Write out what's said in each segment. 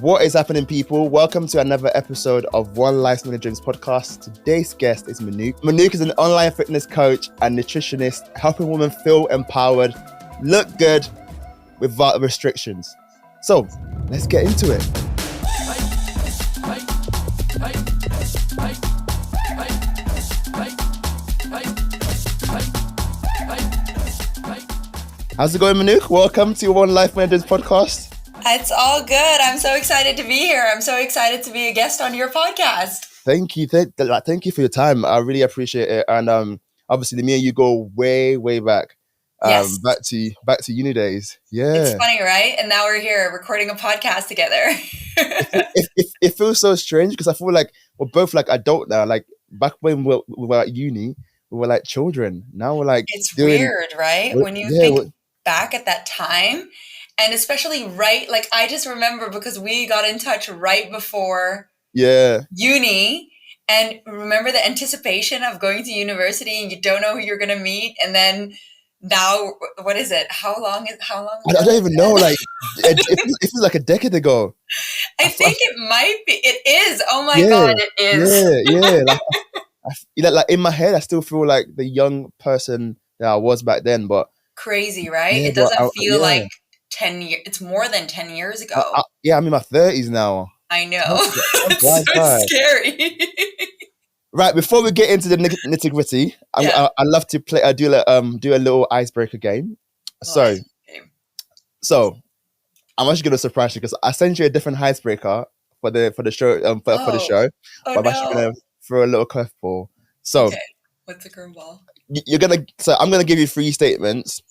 What is happening, people? Welcome to another episode of One Life's Many Dreams podcast. Today's guest is Manouk. Manouk is an online fitness coach and nutritionist, helping women feel empowered, look good without restrictions. So, let's get into it. How's it going, Manouk? Welcome to One Life Many Dreams podcast. It's all good. I'm so excited to be here. I'm so excited to be a guest on your podcast. Thank you. Thank you for your time. I really appreciate it. And obviously, me and you go way, way back. Yes. Back to uni days. Yeah. It's funny, right? And now we're here recording a podcast together. It feels so strange because I feel like we're both like adult now. Like back when we were at uni, we were like children. Now we're like weird, right? When you think back at that time. And especially like I just remember because we got in touch right before uni, and remember the anticipation of going to university and you don't know who you're going to meet. And then now, what is it? How long? I don't even know. Like it feels like a decade ago. I think it might be. It is. Oh my God, it is. Yeah. Like in my head, I still feel like the young person that I was back then. But crazy, right? It doesn't feel like 10 years. It's more than 10 years ago. I'm in my 30s now. I know. It's so scary. Right, before we get into the nitty gritty, I love to do a little icebreaker game. So I'm actually going to surprise you because I sent you a different icebreaker for the show for the show. But I'm actually going to throw a little curveball. So, what's the curveball? I'm going to give you 3 statements.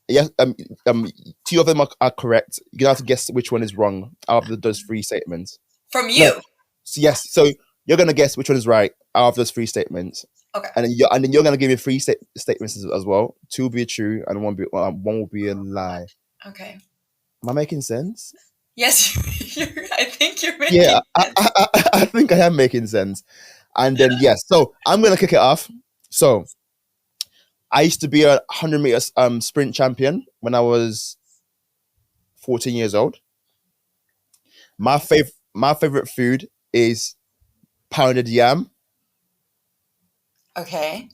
Yes, 2 of them are correct. You're gonna have to guess which one is wrong out of those 3 statements. From you? No. Yes. So you're gonna guess which one is right out of those 3 statements. Okay. And then you're gonna give me 3 statements as well. 2 will be true, and one will be a lie. Okay. Am I making sense? Yes, I think you're making sense. I think I am making sense. And then so I'm gonna kick it off. So I used to be a 100 meters sprint champion when I was 14 years old. My favorite food is pounded yam. Okay.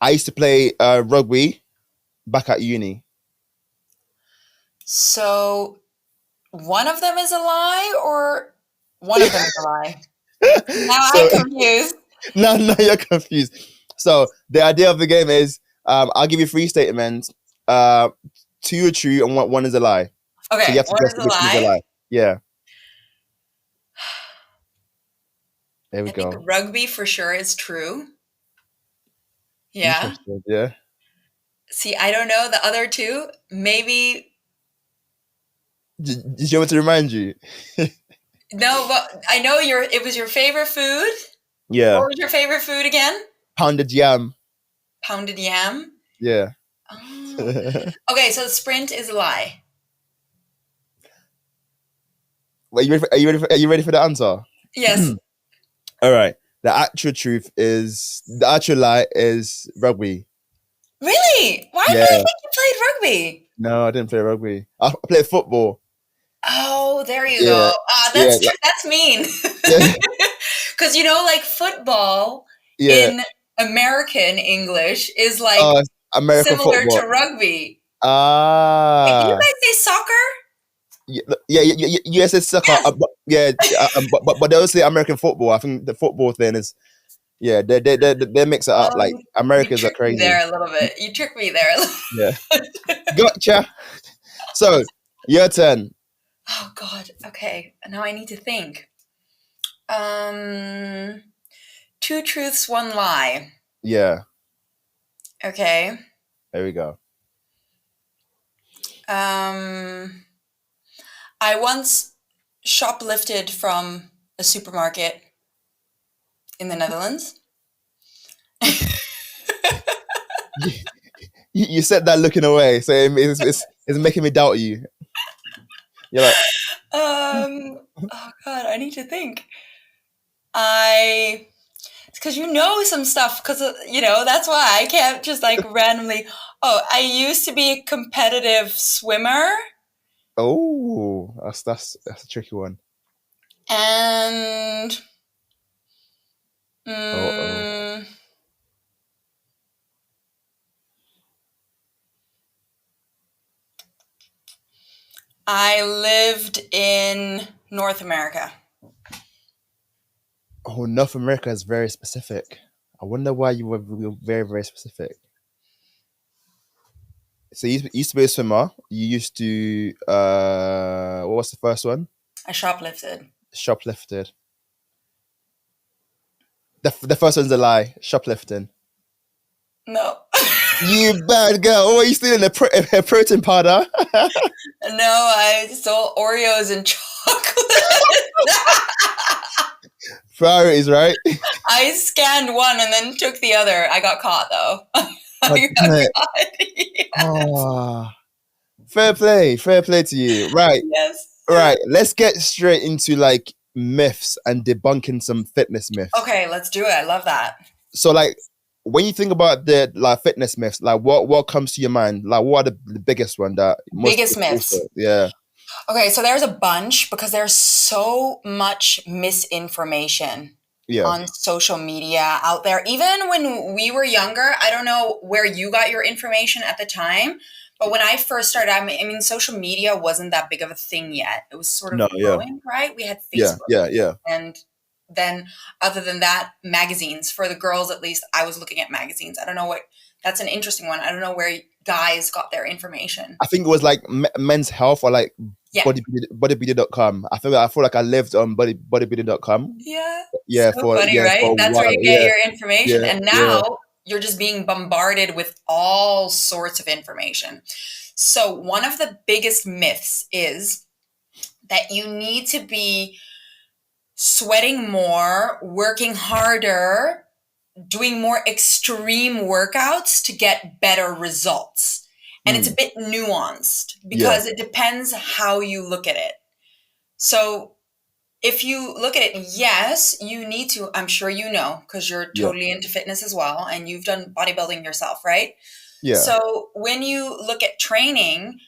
I used to play rugby back at uni. So one of them is a lie, or one of them is a lie? Now I'm confused. No, you're confused. So the idea of the game is I'll give you 3 statements. 2 are true and one is a lie. Okay, so you have to guess which is a lie. Yeah. There we go. I think rugby for sure is true. Yeah. Yeah. See, I don't know. The other 2, maybe. Did you want me to remind you? No, but I know it was your favorite food. Yeah. What was your favorite food again? Pounded yam. Pounded yam? Yeah. Oh. Okay, so sprint is a lie. Wait, are you ready for the answer? Yes. All right. The actual lie is rugby. Really? Why did I think you played rugby? No, I didn't play rugby. I played football. Oh, there you go. That's mean. Because like football in American English is like American similar football to rugby. Ah. You guys say soccer? Yes, it's soccer. But they also say American football. I think the football thing is, they mix it up. Like Americans are crazy. There a little bit. You tricked me there. Yeah. Gotcha. So your turn. Oh God. Okay. Now I need to think. 2 truths, 1 lie. Yeah. Okay. There we go. I once shoplifted from a supermarket in the Netherlands. You said that looking away, so it's making me doubt you. You're like, oh God, I need to think. Because some stuff, because that's why I can't just like randomly. Oh, I used to be a competitive swimmer, Oh, that's a tricky one. And Oh. I lived in North America. Oh, North America is very specific. I wonder why you were very, very specific. So you used to be a swimmer. You used to what was the first one? I shoplifted. Shoplifted. The first one's a lie. Shoplifting. No. You bad girl. Oh, are you stealing a protein powder? No, I stole Oreos and chocolate. Priorities, right? I scanned one and then took the other. I got caught though. I got caught. Yes. Oh, fair play to you. Right, Yes. right. Let's get straight into like myths and debunking some fitness myths. Okay, let's do it. I love that. So, like, when you think about the like fitness myths, like what comes to your mind? Like, what are the biggest one that biggest myths? Yeah. Okay, so there's a bunch because there's so much misinformation on social media out there. Even when we were younger, I don't know where you got your information at the time, but when I first started, I mean social media wasn't that big of a thing yet. It was sort of growing, right? We had Facebook. Yeah. And then other than that, magazines. For the girls, at least, I was looking at magazines. I don't know what, that's an interesting one. I don't know where guys got their information. I think it was like Men's Health or like bodybuilder.com. I feel like I lived on bodybuilder.com. Yeah, so funny, right? That's where you get your information. And now you're just being bombarded with all sorts of information. So one of the biggest myths is that you need to be sweating more, working harder, doing more extreme workouts to get better results. And it's a bit nuanced because it depends how you look at it. So if you look at it, yes, you need to, I'm sure you know, because you're totally into fitness as well, and you've done bodybuilding yourself, right? Yeah. So when you look at training,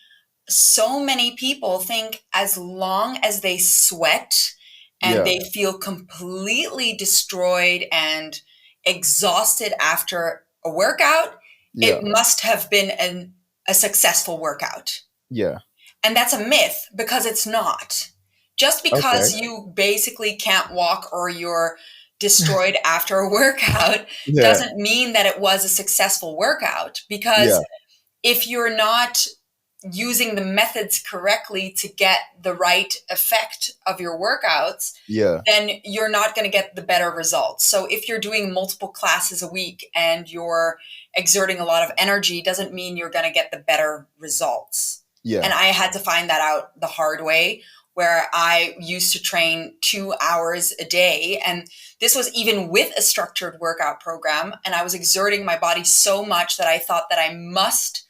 so many people think as long as they sweat and they feel completely destroyed and exhausted after a workout, it must have been a successful workout. Yeah. And that's a myth because it's not. Just because you basically can't walk or you're destroyed after a workout doesn't mean that it was a successful workout. Because if you're not using the methods correctly to get the right effect of your workouts, then you're not going to get the better results. So if you're doing multiple classes a week and you're exerting a lot of energy, doesn't mean you're going to get the better results. And I had to find that out the hard way, where I used to train 2 hours a day. And this was even with a structured workout program. And I was exerting my body so much that I thought that I must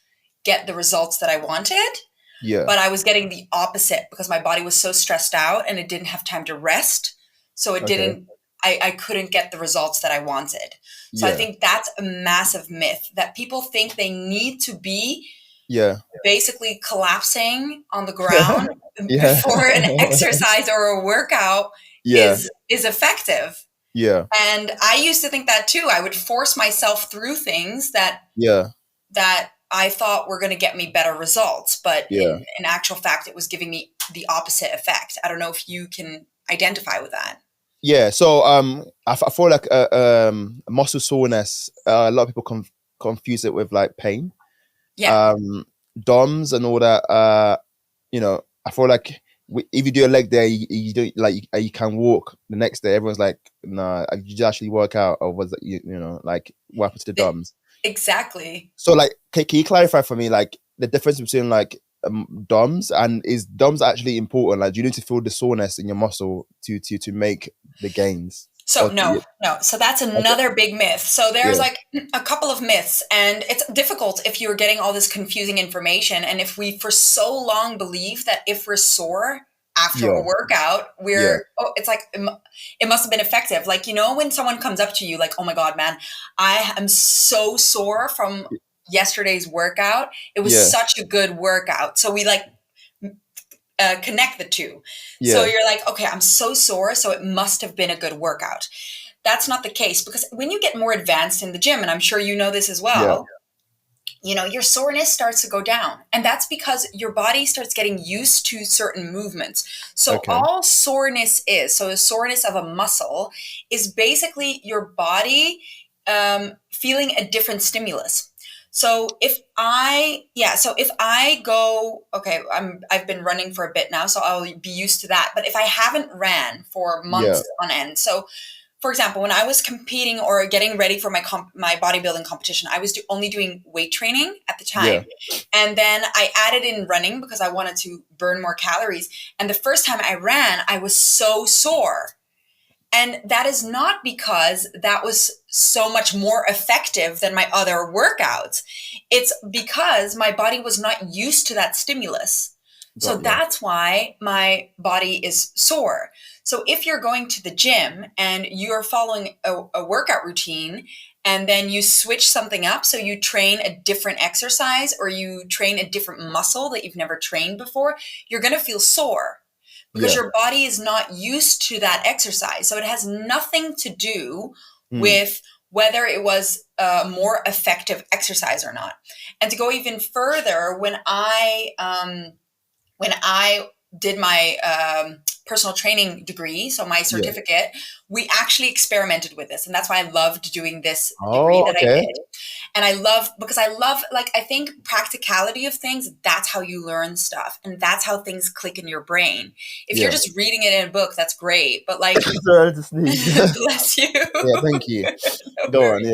get the results that I wanted. But I was getting the opposite because my body was so stressed out and it didn't have time to rest. So it didn't, I couldn't get the results that I wanted. So I think that's a massive myth that people think they need to be basically collapsing on the ground before an exercise or a workout is effective. And I used to think that too. I would force myself through things that I thought were going to get me better results, but in actual fact, it was giving me the opposite effect. I don't know if you can identify with that. Yeah, so I feel like muscle soreness. A lot of people confuse it with like pain. DOMs and all that. You know, I feel like if you do a leg day, you do like you can walk the next day. Everyone's like, "Nah, did you actually work out, or was it you know like what happened to the DOMs?" Exactly. So, like, can you clarify for me, like, the difference between like DOMs and is DOMs actually important? Like, do you need to feel the soreness in your muscle to make the gains? So no. So that's another big myth. So there's like a couple of myths, and it's difficult if you're getting all this confusing information. And if we for so long believe that if we're sore after a workout, it's like, it must have been effective. Like, you know, when someone comes up to you like, oh my God, man, I am so sore from yesterday's workout. It was such a good workout. So we like connect the two. So you're like, okay, I'm so sore, so it must have been a good workout. That's not the case, because when you get more advanced in the gym, and I'm sure you know this as well, your soreness starts to go down. And that's because your body starts getting used to certain movements. So all soreness is, so the soreness of a muscle is basically your body feeling a different stimulus. So if I go, okay, I've been running for a bit now, so I'll be used to that. But if I haven't ran for months on end, so for example, when I was competing or getting ready for my bodybuilding competition, I was only doing weight training at the time. And then I added in running because I wanted to burn more calories. And the first time I ran, I was so sore. And that is not because that was so much more effective than my other workouts. It's because my body was not used to that stimulus. So that's why my body is sore. So if you're going to the gym and you're following a workout routine and then you switch something up, so you train a different exercise or you train a different muscle that you've never trained before, you're going to feel sore because your body is not used to that exercise. So it has nothing to do with whether it was a more effective exercise or not. And to go even further, when I did my personal training degree, so my certificate, we actually experimented with this. And that's why I loved doing this degree that I did. And I think practicality of things, that's how you learn stuff. And that's how things click in your brain. If you're just reading it in a book, that's great. But like, bless you. Yeah, thank you. Go on,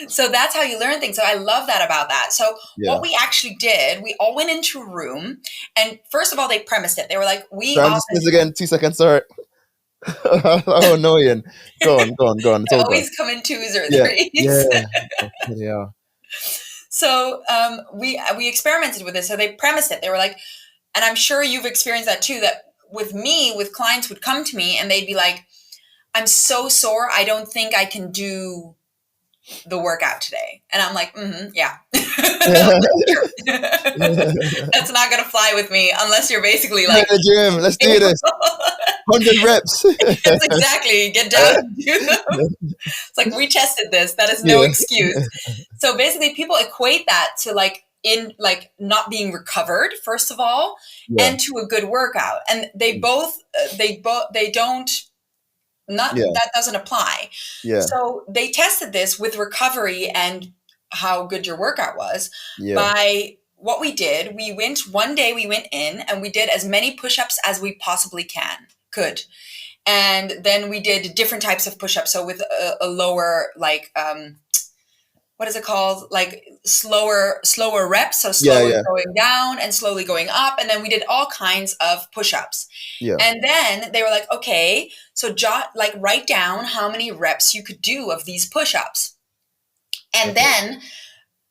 So that's how you learn things. So I love that about that. So what we actually did, we all went into a room, and first of all, they premised it. They were like, again, 2 seconds, sorry. Oh, annoying. Go on. They always come in twos or threes. Yeah. So we experimented with this. So they premised it. They were like, and I'm sure you've experienced that too, that with clients would come to me and they'd be like, I'm so sore, I don't think I can do the workout today. And I'm like, yeah. That's not going to fly with me unless you're basically like, the gym, let's do this. 100 reps. That's exactly. Get down and do them. It's like, we tested this. That is no excuse. So basically people equate that to not being recovered, first of all, and to a good workout. And they don't. That doesn't apply. So they tested this with recovery and how good your workout was by what we did. We went in and we did as many push-ups as we possibly could. And then we did different types of push-ups. So with a lower, what is it called? Like slower reps. So slowly going down and slowly going up. And then we did all kinds of push-ups. And then they were like, okay, so write down how many reps you could do of these push-ups. And then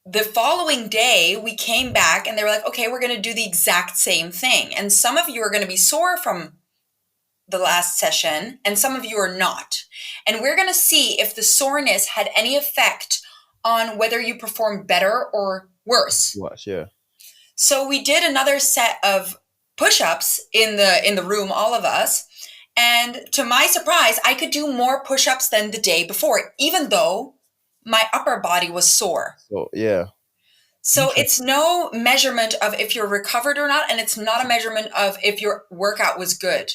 the following day we came back and they were like, okay, we're going to do the exact same thing. And some of you are going to be sore from the last session and some of you are not. And we're going to see if the soreness had any effect on whether you perform better or worse. So we did another set of push-ups in the room, all of us. And to my surprise, I could do more push-ups than the day before, even though my upper body was sore. So it's no measurement of if you're recovered or not. And it's not a measurement of if your workout was good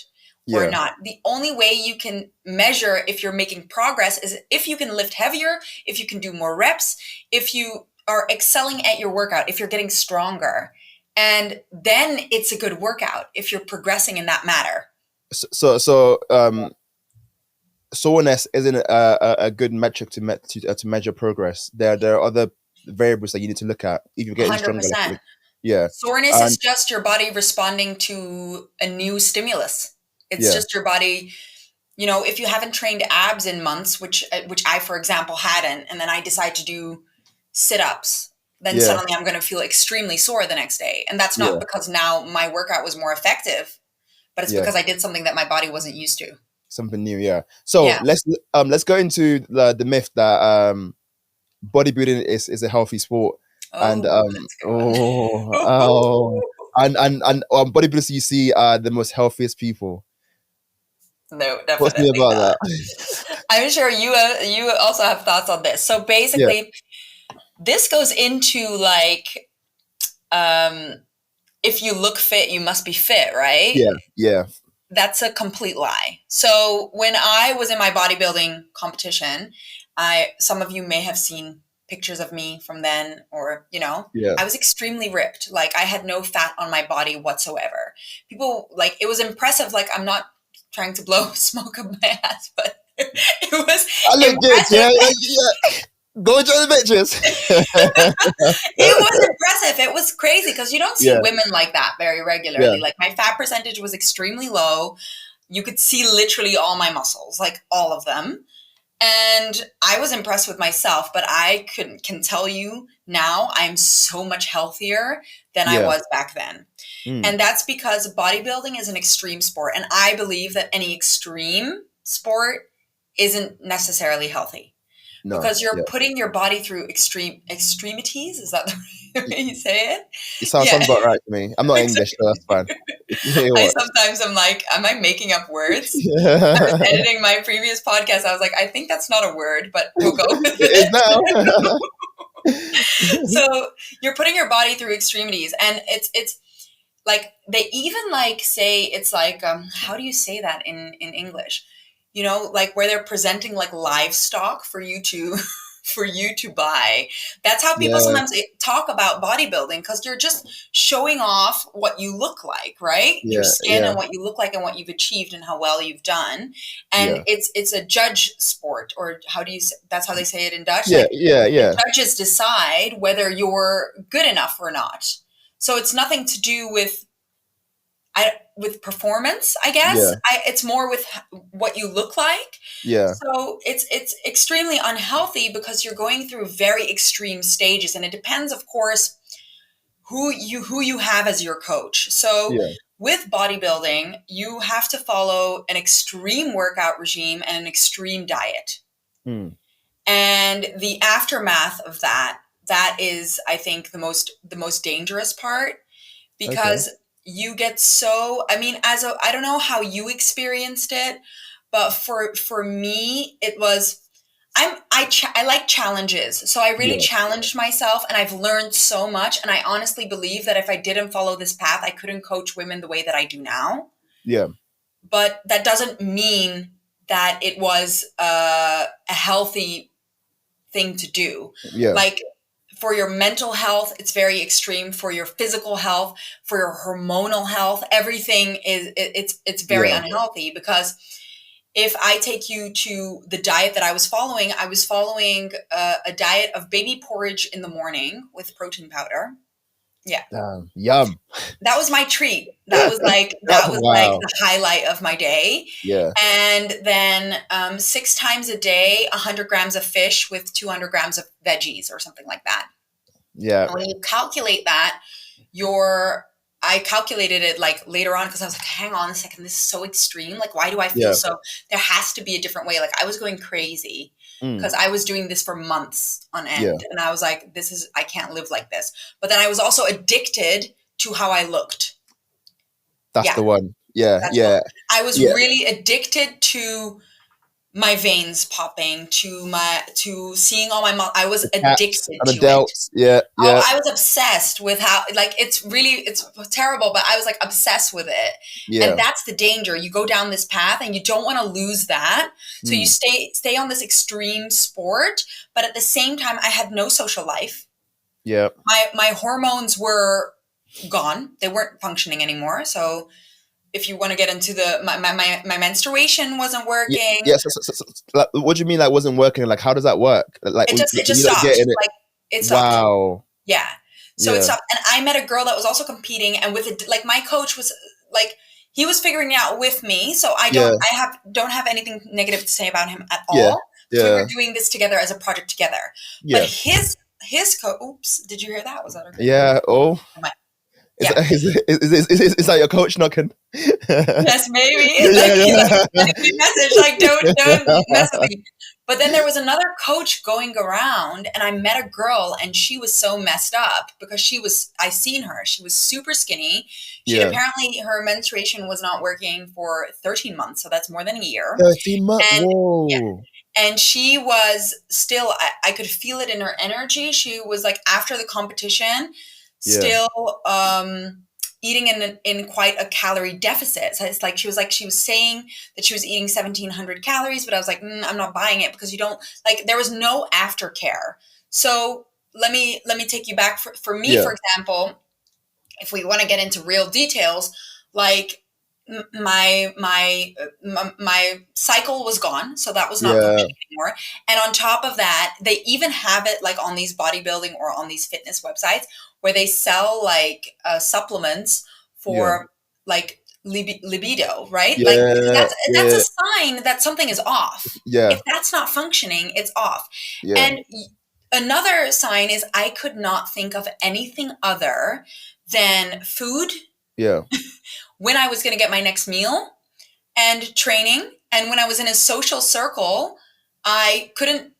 or not. The only way you can measure if you're making progress is if you can lift heavier, if you can do more reps, if you are excelling at your workout, if you're getting stronger. And then it's a good workout if you're progressing in that matter. So soreness isn't a good metric to measure progress. There are other variables that you need to look at if you're getting 100%. Stronger. Soreness is just your body responding to a new stimulus. It's just your body, if you haven't trained abs in months, which I, for example, hadn't, and then I decide to do sit-ups, then suddenly I'm going to feel extremely sore the next day. And that's not because now my workout was more effective, but it's because I did something that my body wasn't used to. Something new, So let's go into the myth that bodybuilding is a healthy sport. And bodybuilders you see are the most healthiest people. No, definitely. What's new about that? I'm sure you also have thoughts on this. So basically, this goes into like, if you look fit, you must be fit, right? Yeah. That's a complete lie. So when I was in my bodybuilding competition, some of you may have seen pictures of me from then, or, I was extremely ripped. Like, I had no fat on my body whatsoever. People, like, it was impressive. Like, I'm not trying to blow smoke up my ass, but it was I look good, yeah. Go enjoy the pictures. It was impressive. It was crazy because you don't see women like that very regularly. Like, my fat percentage was extremely low. You could see literally all my muscles, like all of them. And I was impressed with myself, but I can tell you now I'm so much healthier than I was back then. And that's because bodybuilding is an extreme sport. And I believe that any extreme sport isn't necessarily healthy. No, because you're putting your body through extremities. Is that the way you say it? It sounds about right to me. I'm not English, so that's fine. I'm like, am I making up words? I was editing my previous podcast. I was like, I think that's not a word, but we'll go with it. It is now. So you're putting your body through extremities, and it's like they even like say it's like how do you say that in English? Like where they're presenting like livestock for you to buy. That's how people sometimes talk about bodybuilding, because you're just showing off what you look like, right? Your skin and what you look like and what you've achieved and how well you've done. And it's a judge sport, or that's how they say it in Dutch. The judges decide whether you're good enough or not. So it's nothing to do with performance, I guess. It's more with what you look like. So it's extremely unhealthy because you're going through very extreme stages, and it depends, of course, who you have as your coach. So with bodybuilding, you have to follow an extreme workout regime and an extreme diet. And the aftermath of that is, I think, the most dangerous part, because you get I don't know how you experienced it, but for me, it was, I like challenges. So I really challenged myself, and I've learned so much. And I honestly believe that if I didn't follow this path, I couldn't coach women the way that I do now. But that doesn't mean that it was a healthy thing to do. Like, for your mental health, it's very extreme. For your physical health, for your hormonal health, everything it's very unhealthy. Because if I take you to the diet that I was following a diet of baby porridge in the morning with protein powder. Yum. That was my treat. That was like like the highlight of my day. And then 6 times a day, 100 grams of fish with 200 grams of veggies or something like that. And when you calculate that, I calculated it like later on, because I was like, hang on a second, this is so extreme. Like, why do I feel so? There has to be a different way. Like, I was going crazy because I was doing this for months on end. And I was like, I can't live like this. But then I was also addicted to how I looked. That's the one. I was really addicted to my veins popping, to seeing all my I was addicted to it. I was obsessed with how, like, it's terrible, but I was like obsessed with it. And that's the danger. You go down this path and you don't want to lose that. So you stay on this extreme sport, but at the same time I had no social life. My hormones were gone. They weren't functioning anymore. So if you want to get into my menstruation wasn't working. So, what do you mean that wasn't working? Like, how does that work? Like, it just stopped. Like, it stopped. Wow. Yeah. So it stopped. And I met a girl that was also competing, and with it, like, my coach was like, he was figuring it out with me. So I don't have anything negative to say about him at all. So we were doing this together as a project together. But his oops, did you hear that? Was that okay? Yeah. Oh. Is that your coach knocking? Yes, maybe. Like, message, like, don't mess with me. But then there was another coach going around, and I met a girl, and she was so messed up because I seen her. She was super skinny. Apparently, her menstruation was not working for 13 months. So that's more than a year. 13 months? And, whoa. Yeah, and she was still, I could feel it in her energy. She was like, after the competition, still eating in quite a calorie deficit. So it's like she was saying that she was eating 1,700 calories, but I was like, I'm not buying it, because you don't, like, there was no aftercare. So let me take you back. For me, for example, if we want to get into real details, like my cycle was gone, so that was not functioning anymore. And on top of that, they even have it like on these bodybuilding or on these fitness websites where they sell like supplements for like libido, right? Like that's a sign that something is off. If that's not functioning, it's off. And another sign is I could not think of anything other than food. When I was going to get my next meal, and training. And when I was in a social circle, I couldn't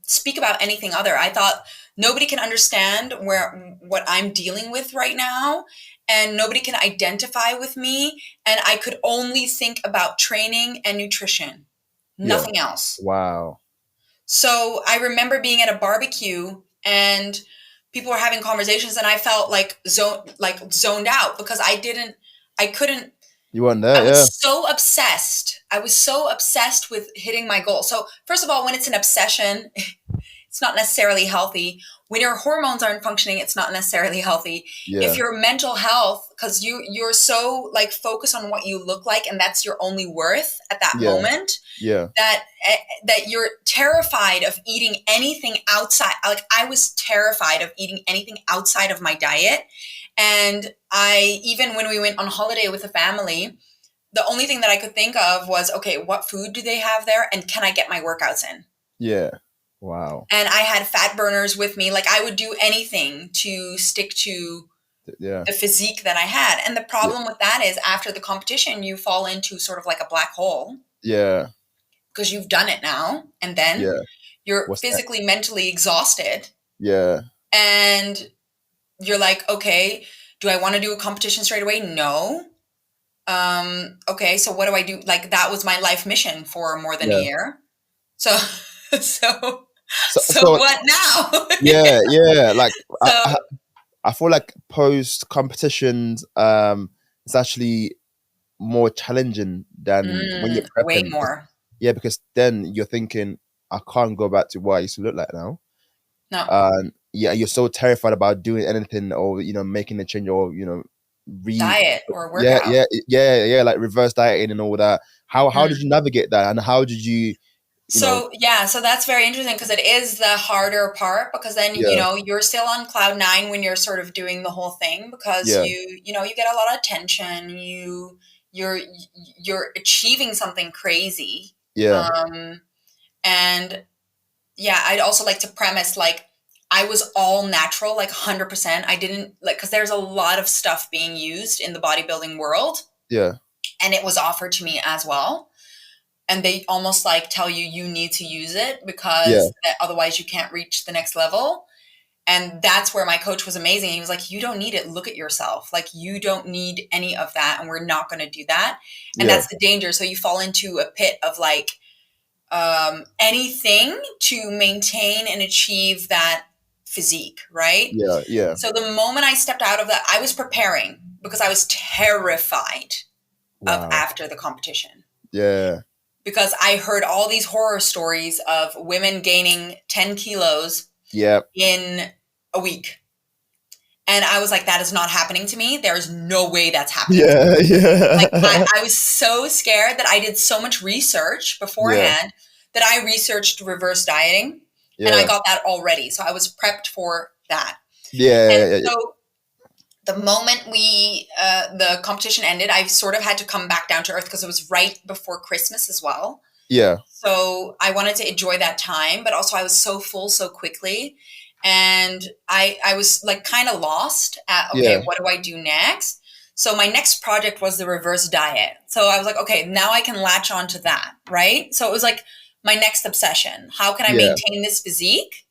speak about anything other. I thought nobody can understand what I'm dealing with right now, and nobody can identify with me. And I could only think about training and nutrition, nothing else. Wow. So I remember being at a barbecue and people were having conversations, and I felt like zoned out because I couldn't. You weren't there. I was so obsessed. I was so obsessed with hitting my goal. So first of all, when it's an obsession, it's not necessarily healthy. When your hormones aren't functioning, it's not necessarily healthy. If your mental health, because you're so like focused on what you look like, and that's your only worth at that moment. That you're terrified of eating anything outside. Like I was terrified of eating anything outside of my diet. And even when we went on holiday with the family, the only thing that I could think of was, okay, what food do they have there? And can I get my workouts in? Yeah. Wow. And I had fat burners with me. Like I would do anything to stick to the physique that I had. And the problem with that is after the competition, you fall into sort of like a black hole. Yeah. Because you've done it now. And then you're physically, mentally exhausted. Yeah. And you're like, okay, do I want to do a competition straight away? No. Okay, so what do I do? Like that was my life mission for more than a year. So what now? Like I feel like post competitions, it's actually more challenging than when you're prepping. Way more. Yeah, because then you're thinking, I can't go back to what I used to look like now. No. You're so terrified about doing anything or making a change or diet or workout. Like reverse dieting and all that. How did you navigate that, and how did you? So that's very interesting because it is the harder part, because then you're still on cloud nine when you're sort of doing the whole thing, because you get a lot of attention. You're achieving something crazy. And I'd also like to premise, like, I was all natural, like 100%. I didn't because there's a lot of stuff being used in the bodybuilding world. Yeah. And it was offered to me as well. And they almost like tell you need to use it because otherwise you can't reach the next level. And that's where my coach was amazing. He was like, you don't need it. Look at yourself. Like, you don't need any of that. And we're not going to do that. And that's the danger. So you fall into a pit of like anything to maintain and achieve that physique, right? Yeah. So the moment I stepped out of that, I was preparing because I was terrified of after the competition. Yeah. Because I heard all these horror stories of women gaining 10 kilos in a week. And I was like, that is not happening to me. There's no way that's happening to me. Like, I was so scared that I did so much research beforehand that I researched reverse dieting. And I got that already. So I was prepped for that. So the moment the competition ended, I sort of had to come back down to earth because it was right before Christmas as well. Yeah. So I wanted to enjoy that time, but also I was so full so quickly. And I was like kind of lost at, what do I do next? So my next project was the reverse diet. So I was like, okay, now I can latch on to that, right? So it was like my next obsession. How can I maintain this physique,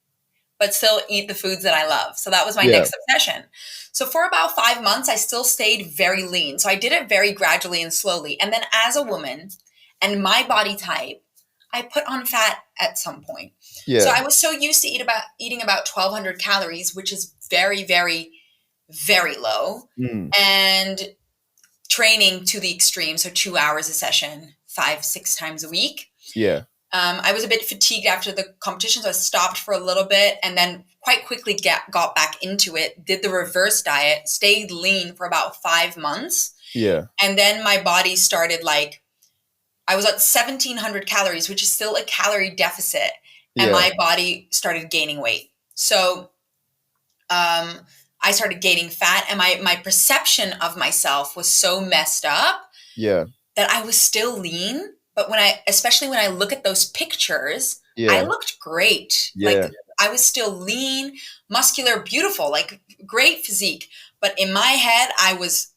but still eat the foods that I love? So that was my next obsession. So for about 5 months, I still stayed very lean. So I did it very gradually and slowly. And then as a woman and my body type, I put on fat at some point. So I was so used to eating about 1,200 calories, which is very, very, very low. And training to the extreme. So 2 hours a session, 5-6 times a week. I was a bit fatigued after the competition, so I stopped for a little bit and then quite quickly got back into it, did the reverse diet, stayed lean for about 5 months. And then my body started I was at 1,700 calories, which is still a calorie deficit. And my body started gaining weight. So I started gaining fat, and my perception of myself was so messed up that I was still lean. But especially when I look at those pictures, I looked great. I was still lean, muscular, beautiful, great physique. But in my head, I was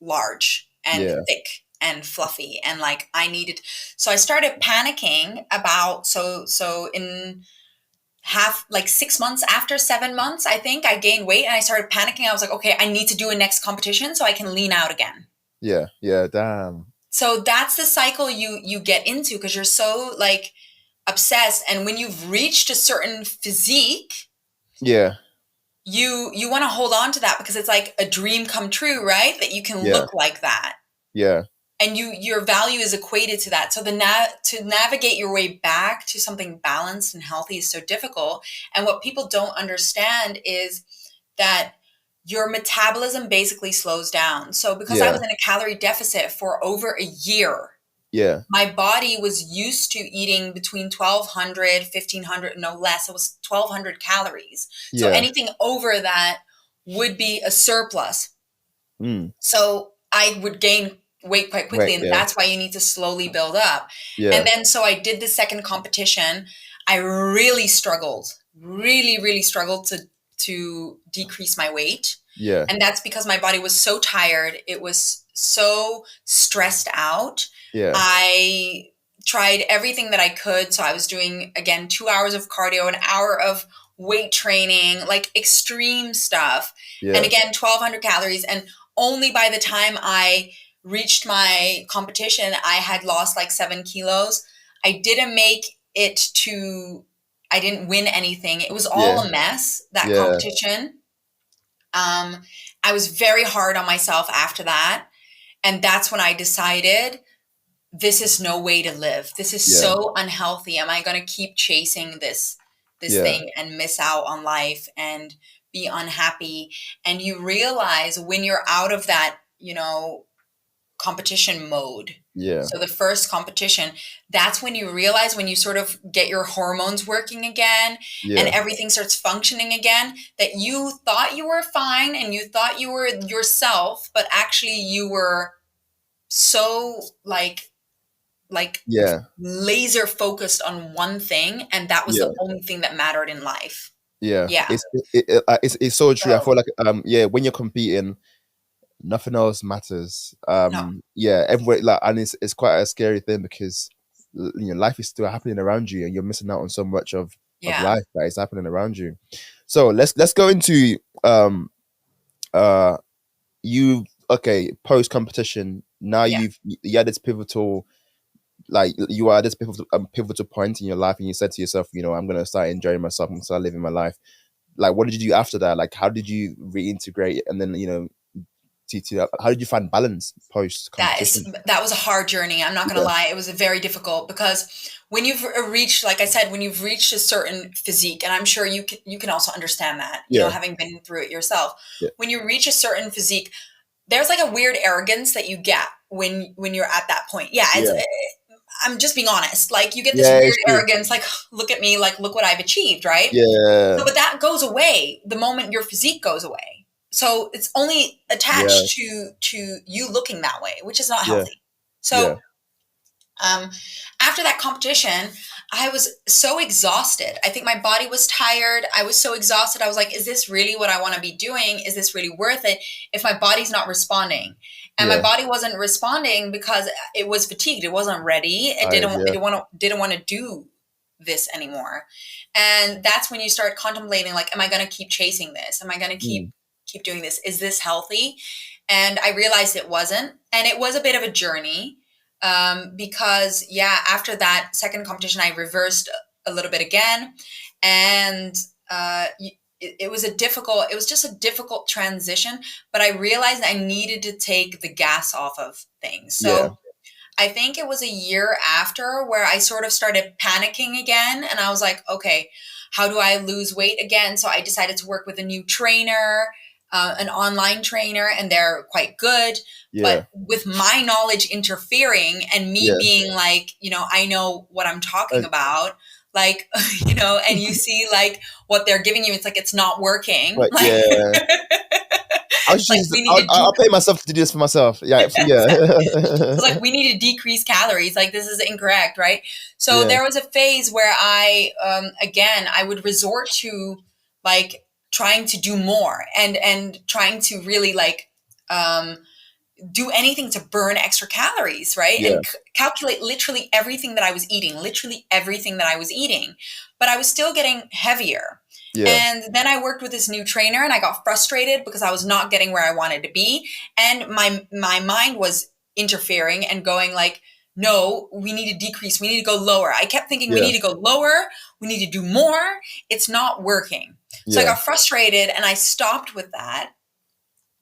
large and thick and fluffy, and so I started panicking about, so in 6 months after 7 months, I think I gained weight and I started panicking. I was like, okay, I need to do a next competition so I can lean out again. Damn. So that's the cycle you get into, because you're so obsessed. And when you've reached a certain physique, you want to hold on to that because it's like a dream come true, right? That you can look like that. And your value is equated to that. So to navigate your way back to something balanced and healthy is so difficult. And what people don't understand is that your metabolism basically slows down. So because I was in a calorie deficit for over a year, my body was used to eating between 1,200, 1,500, no less. It was 1,200 calories. So anything over that would be a surplus. So I would gain weight quite quickly, and that's why you need to slowly build up. And then so I did the second competition. I really struggled to decrease my weight. And that's because my body was so tired. It was so stressed out. I tried everything that I could. So I was doing, again, 2 hours of cardio, an hour of weight training, extreme stuff. And again, 1,200 calories. And only by the time I reached my competition, I had lost 7 kilos. I didn't make it I didn't win anything. It was all a mess, that competition. I was very hard on myself after that. And that's when I decided, this is no way to live. This is so unhealthy. Am I going to keep chasing this thing and miss out on life and be unhappy? And you realize when you're out of that, competition mode. So the first competition, that's when you realize, when you sort of get your hormones working again and everything starts functioning again, that you thought you were fine and you thought you were yourself, but actually you were so laser focused on one thing, and that was the only thing that mattered in life. It's so true. I feel like when you're competing, nothing else matters. Everywhere, and it's quite a scary thing, because life is still happening around you and you're missing out on so much of life that is happening around you. So let's go into post competition. Now you had this pivotal, you are at this pivotal point in your life, and you said to yourself, I'm gonna start enjoying myself and start living my life. What did you do after that? How did you reintegrate, and then how did you find balance post competition? That was a hard journey. I'm not going to lie. It was very difficult, because when you've reached, like I said, when you've reached a certain physique, and I'm sure you can also understand that, having been through it yourself. When you reach a certain physique, there's a weird arrogance that you get when you're at that point. I'm just being honest. You get this weird arrogance, look at me, look what I've achieved, right? So, but that goes away the moment your physique goes away. So it's only attached to you looking that way, which is not healthy. So after that competition, I was so exhausted. I think my body was tired. I was so exhausted. I was like, is this really what I want to be doing? Is this really worth it if my body's not responding? and my body wasn't responding because it was fatigued. It wasn't ready. It didn't want to do this anymore. And that's when you start contemplating, like, am I going to keep chasing this? Am I going to keep doing this? Is this healthy? And I realized it wasn't. And it was a bit of a journey, because after that second competition, I reversed a little bit again. And it was just a difficult transition, but I realized I needed to take the gas off of things. So I think it was a year after where I sort of started panicking again. And I was like, okay, how do I lose weight again? So I decided to work with a new trainer, an online trainer, and they're quite good. But with my knowledge interfering and me being like, I know what I'm talking about, like, and you see like what they're giving you, it's like, it's not working. Right, like, I'll pay myself to do this for myself. Yeah. It's like, we need to decrease calories. Like, this is incorrect, right? So there was a phase where I would resort to like trying to do more and trying to really like do anything to burn extra calories, right? And calculate literally everything that I was eating, but I was still getting heavier. And then I worked with this new trainer and I got frustrated because I was not getting where I wanted to be. And my mind was interfering and going like, no, we need to decrease. We need to go lower. I kept thinking we need to go lower. We need to do more. It's not working. So I got frustrated and I stopped with that.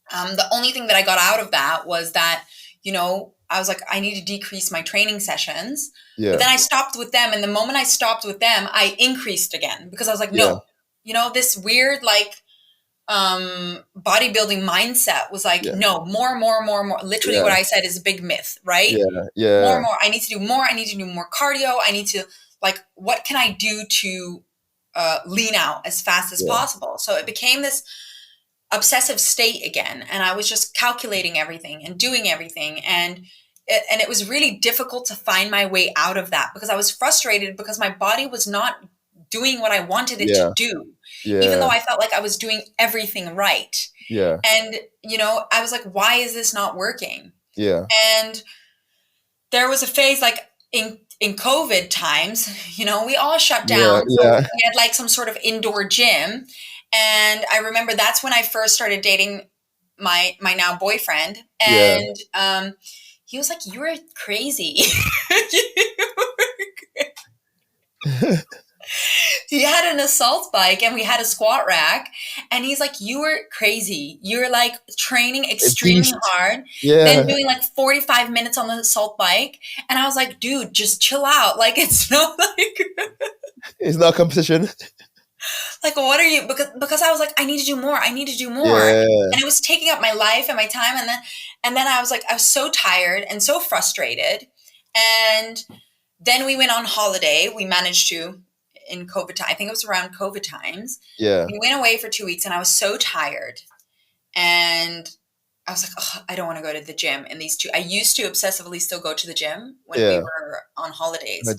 The only thing that I got out of that was that, I was like, I need to decrease my training sessions. But then I stopped with them. And the moment I stopped with them, I increased again because I was like, no, this weird, like, bodybuilding mindset was like, no, more. Literally what I said is a big myth, right? More. I need to do more. I need to do more cardio. I need to, like, what can I do to lean out as fast as possible? So it became this obsessive state again. And I was just calculating everything and doing everything. And it was really difficult to find my way out of that because I was frustrated because my body was not doing what I wanted it to do, even though I felt like I was doing everything right. And, I was like, why is this not working? And there was a phase like in COVID times, we all shut down. So we had like some sort of indoor gym. And I remember that's when I first started dating my now boyfriend. And he was like, you were crazy. He had an assault bike and we had a squat rack. And he's like, you were crazy. You're like training extremely hard. Then doing like 45 minutes on the assault bike. And I was like, dude, just chill out. Like, it's not like... It's not a competition. Like, what are you? Because I was like, I need to do more. And it was taking up my life and my time. And then I was like, I was so tired and so frustrated. And then we went on holiday. We managed to, in COVID time, I think it was around COVID times. We went away for 2 weeks and I was so tired. And I was like, oh, I don't want to go to the gym. And I used to obsessively still go to the gym when we were on holidays.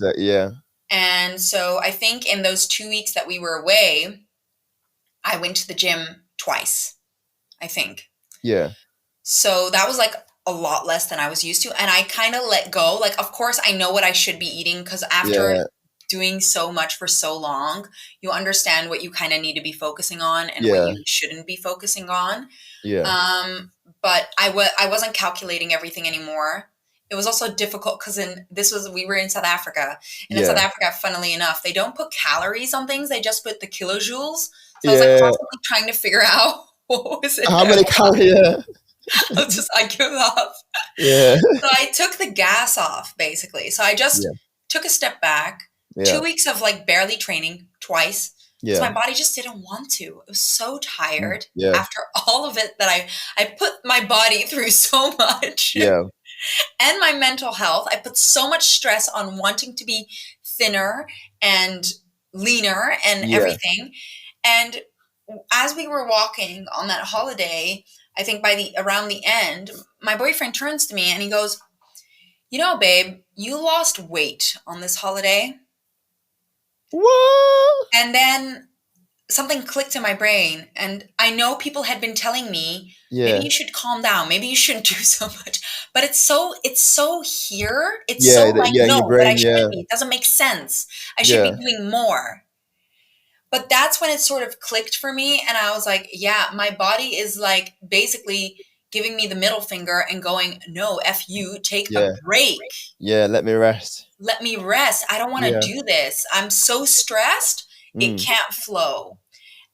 And so I think in those 2 weeks that we were away, I went to the gym twice, I think. So that was like a lot less than I was used to. And I kind of let go. Like, of course, I know what I should be eating because after doing so much for so long, you understand what you kind of need to be focusing on and what you shouldn't be focusing on. But I wasn't calculating everything anymore. It was also difficult because we were in South Africa. And in South Africa, funnily enough, they don't put calories on things. They just put the kilojoules. So I was like constantly trying to figure out what was it. How many calories? I give up. So I took the gas off, basically. So I just took a step back. 2 weeks of like barely training twice. So my body just didn't want to. It was so tired after all of it that I put my body through so much. And my mental health. I put so much stress on wanting to be thinner and leaner and everything. And as we were walking on that holiday, I think around the end, my boyfriend turns to me and he goes, babe, you lost weight on this holiday. What? And then something clicked in my brain, and I know people had been telling me, maybe you should calm down, maybe you shouldn't do so much, but it's so here, it's so like, in your no, but I brain, shouldn't be, it doesn't make sense, I should be doing more. But that's when it sort of clicked for me, and I was like, yeah, my body is like basically giving me the middle finger and going, no, F you, take a break. Let me rest. Let me rest. I don't want to do this. I'm so stressed, it can't flow.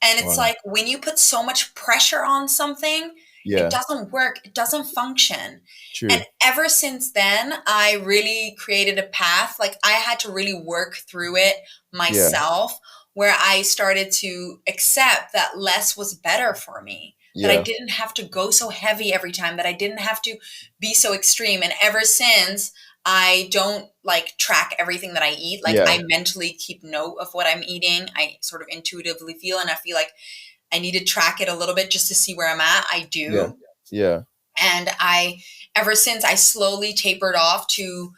And it's like when you put so much pressure on something, it doesn't work. It doesn't function. True. And ever since then, I really created a path. Like I had to really work through it myself, where I started to accept that less was better for me. That I didn't have to go so heavy every time, that I didn't have to be so extreme. And ever since, I don't like track everything that I eat. Like I mentally keep note of what I'm eating. I sort of intuitively feel, and I feel like I need to track it a little bit just to see where I'm at. I do. Yeah. And ever since, I slowly tapered off to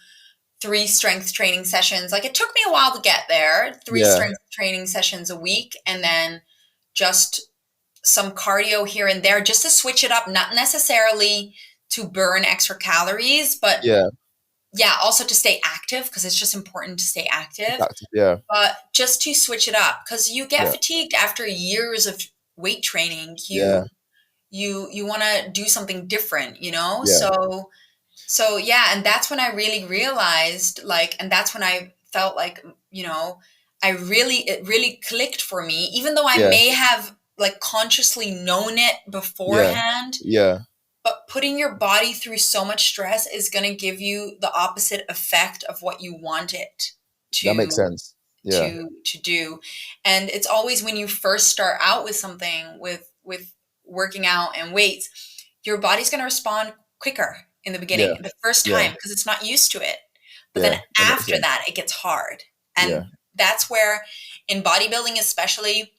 3 strength training sessions. Like it took me a while to get there, 3 strength training sessions a week, and then just some cardio here and there just to switch it up, not necessarily to burn extra calories, but also to stay active, because it's just important to stay active. But just to switch it up, because you get fatigued after years of weight training. You want to do something different, you know? So yeah, and that's when I really realized, like, and that's when I felt like, you know, it really clicked for me, even though I may have like consciously known it beforehand. But putting your body through so much stress is going to give you the opposite effect of what you want it to. That makes sense. To do. And it's always when you first start out with something, with working out and weights, your body's going to respond quicker in the beginning, the first time, because it's not used to it. But then after that, it gets hard. And that's where, in bodybuilding especially,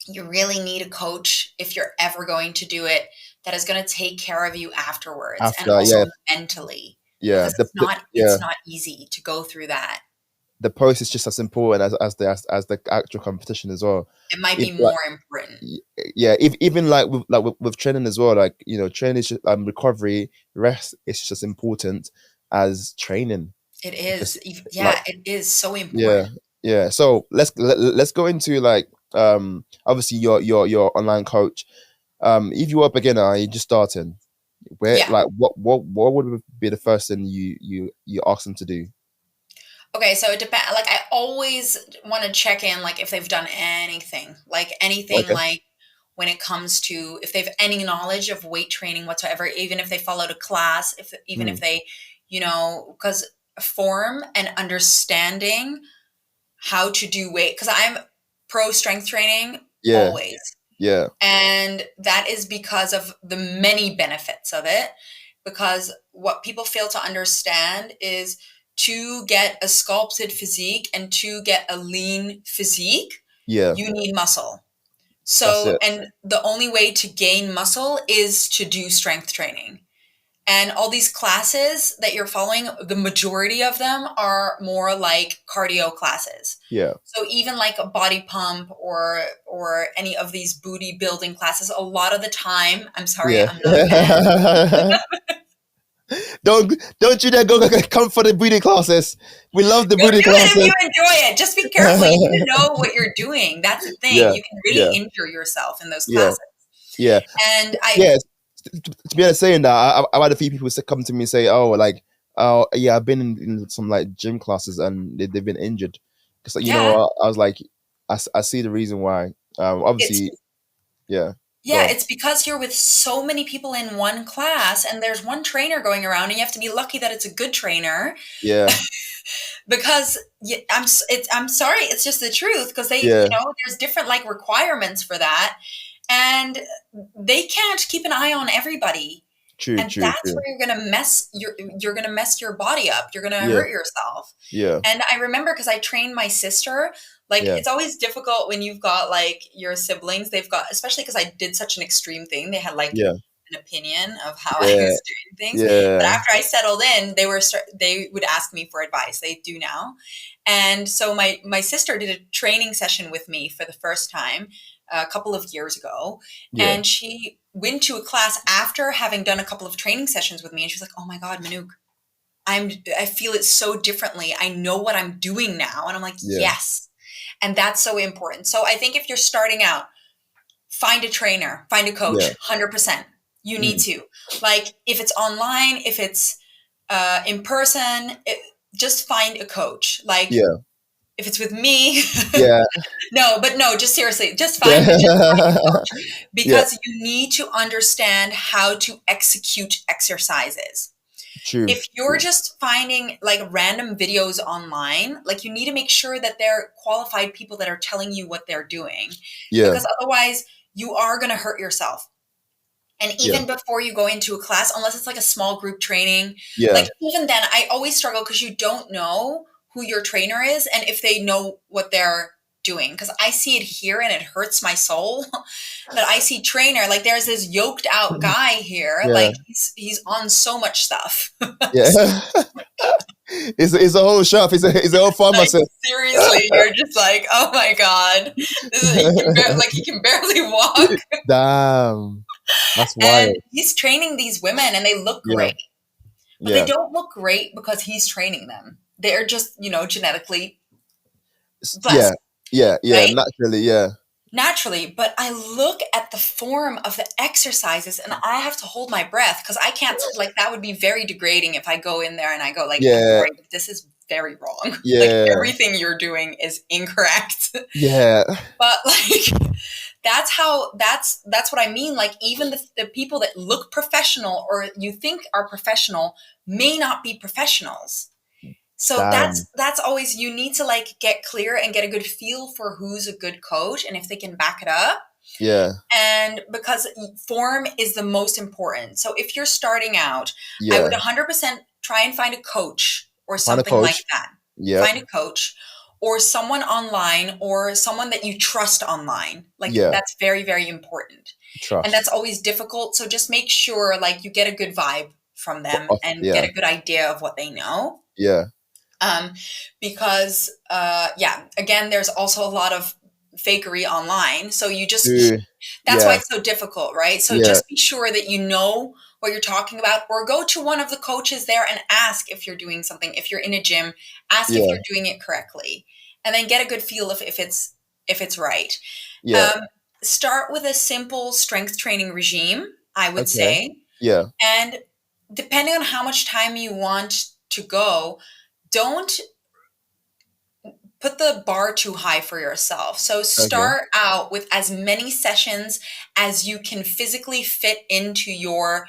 you really need a coach, if you're ever going to do it, that is going to take care of you afterwards, and also mentally. Because it's not easy to go through that. The process is just as important as the actual competition as well. It might be more important. Yeah, even like with training as well. Like, you know, training is just, recovery, rest is just as important as training. It is. It is so important. Yeah. So let's go into like obviously your online coach. If you were a beginner, you're just starting. Like what would be the first thing you ask them to do? Okay, so it depends. Like I always want to check in, like if they've done anything, like when it comes to if they've any knowledge of weight training whatsoever, even if they followed a class, if they, you know, because form and understanding how to do weight, because I'm pro strength training always. And that is because of the many benefits of it. Because what people fail to understand is, to get a sculpted physique and to get a lean physique, you need muscle. So, and the only way to gain muscle is to do strength training. And all these classes that you're following, the majority of them are more like cardio classes. So even like a body pump or any of these booty building classes, a lot of the time, I'm sorry, I'm not a fan. Don't you dare come for the booty classes. We love the booty classes. If you enjoy it, just be careful. You need to know what you're doing. That's the thing. You can really injure yourself in those classes. And to be honest, saying that, I've had a few people come to me and say, I've been in some like gym classes and they've been injured. Because you know, I was like, I see the reason why. Obviously, it's because you're with so many people in one class, and there's one trainer going around, and you have to be lucky that it's a good trainer. Because I'm sorry, it's just the truth. Because they, you know, there's different like requirements for that, and they can't keep an eye on everybody. That's where you're gonna mess your body up. You're gonna hurt yourself. And I remember, because I trained my sister. Like it's always difficult when you've got like your siblings. They've got, especially because I did such an extreme thing. They had like an opinion of how I was doing things. But after I settled in, they would ask me for advice. They do now. And so my sister did a training session with me for the first time a couple of years ago. And she went to a class after having done a couple of training sessions with me. And she was like, oh my God, Manouk, I feel it so differently. I know what I'm doing now. And I'm like, yes. And that's so important. So I think if you're starting out, find a trainer, find a coach, 100%. You need to. Like, if it's online, if it's in person, just find a coach. Like, if it's with me, no, just seriously, just find a coach, because you need to understand how to execute exercises. True. If you're just finding like random videos online, like, you need to make sure that they're qualified people that are telling you what they're doing, because otherwise you are going to hurt yourself. And even before you go into a class, unless it's like a small group training, like, even then I always struggle, because you don't know who your trainer is and if they know what they're doing. Because I see it here and it hurts my soul that I see trainer, like, there's this yoked out guy here, like he's on so much stuff. It's a whole shop. It's a whole pharmacy. Like, seriously, you're just like, oh my God, he can barely walk. Damn, that's wild. And he's training these women and they look great. But they don't look great because he's training them. They're just, genetically blessed. Right? Naturally. But I look at the form of the exercises and I have to hold my breath, because I can't, like, that would be very degrading if I go in there and I go like, sorry, this is very wrong. Like, everything you're doing is incorrect. But like, that's what I mean. Like, even the people that look professional or you think are professional may not be professionals. So that's always, you need to like get clear and get a good feel for who's a good coach and if they can back it up. And because form is the most important. So if you're starting out, I would 100% try and find a coach or something like that. Find a coach or someone online or someone that you trust online. Like, that's very, very important. Trust. And that's always difficult. So just make sure like you get a good vibe from them and get a good idea of what they know. Because again, there's also a lot of fakery online. So you just, that's why it's so difficult, right? So just be sure that you know what you're talking about, or go to one of the coaches there and ask if you're doing something. If you're in a gym, ask if you're doing it correctly, and then get a good feel if it's right. Start with a simple strength training regime, I would say. And depending on how much time you want to go, don't put the bar too high for yourself. So start out with as many sessions as you can physically fit into your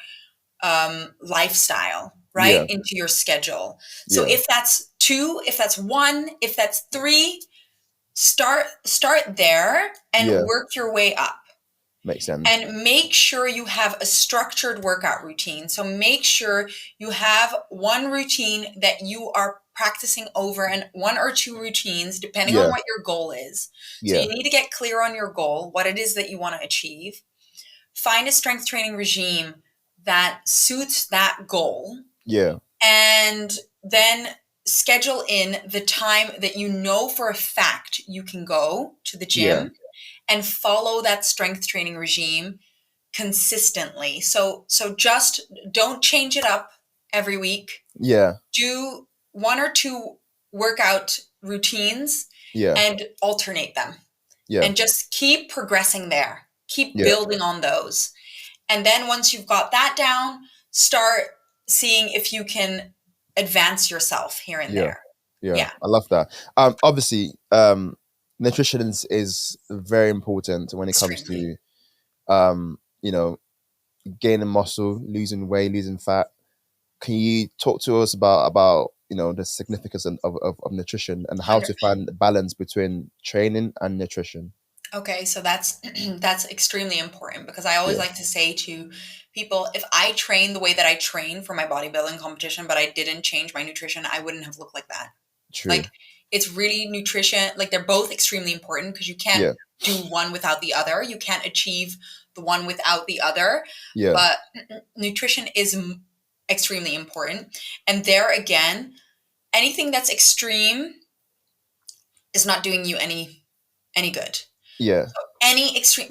lifestyle, right? Into your schedule. So if that's 2, if that's 1, if that's 3, start there and work your way up. Makes sense. And make sure you have a structured workout routine. So make sure you have one routine that you are practicing over, and 1 or 2 routines, depending on what your goal is. So you need to get clear on your goal, what it is that you want to achieve. Find a strength training regime that suits that goal. And then schedule in the time that you know for a fact you can go to the gym. And follow that strength training regime consistently. So just don't change it up every week. Do 1 or 2 workout routines and alternate them. And just keep progressing there. Keep building on those. And then once you've got that down, start seeing if you can advance yourself here and there. I love that. Obviously, nutrition is very important when it comes to gaining muscle, losing weight, losing fat. Can you talk to us about the significance of nutrition and how 100%. To find balance between training and nutrition? Okay, so that's extremely important, because I always like to say to people, if I train the way that I train for my bodybuilding competition, but I didn't change my nutrition, I wouldn't have looked like that. True. Like, it's really nutrition. Like, they're both extremely important, because you can't do one without the other. You can't achieve the one without the other. Yeah. But nutrition is extremely important. And there again, anything that's extreme is not doing you any good. Yeah.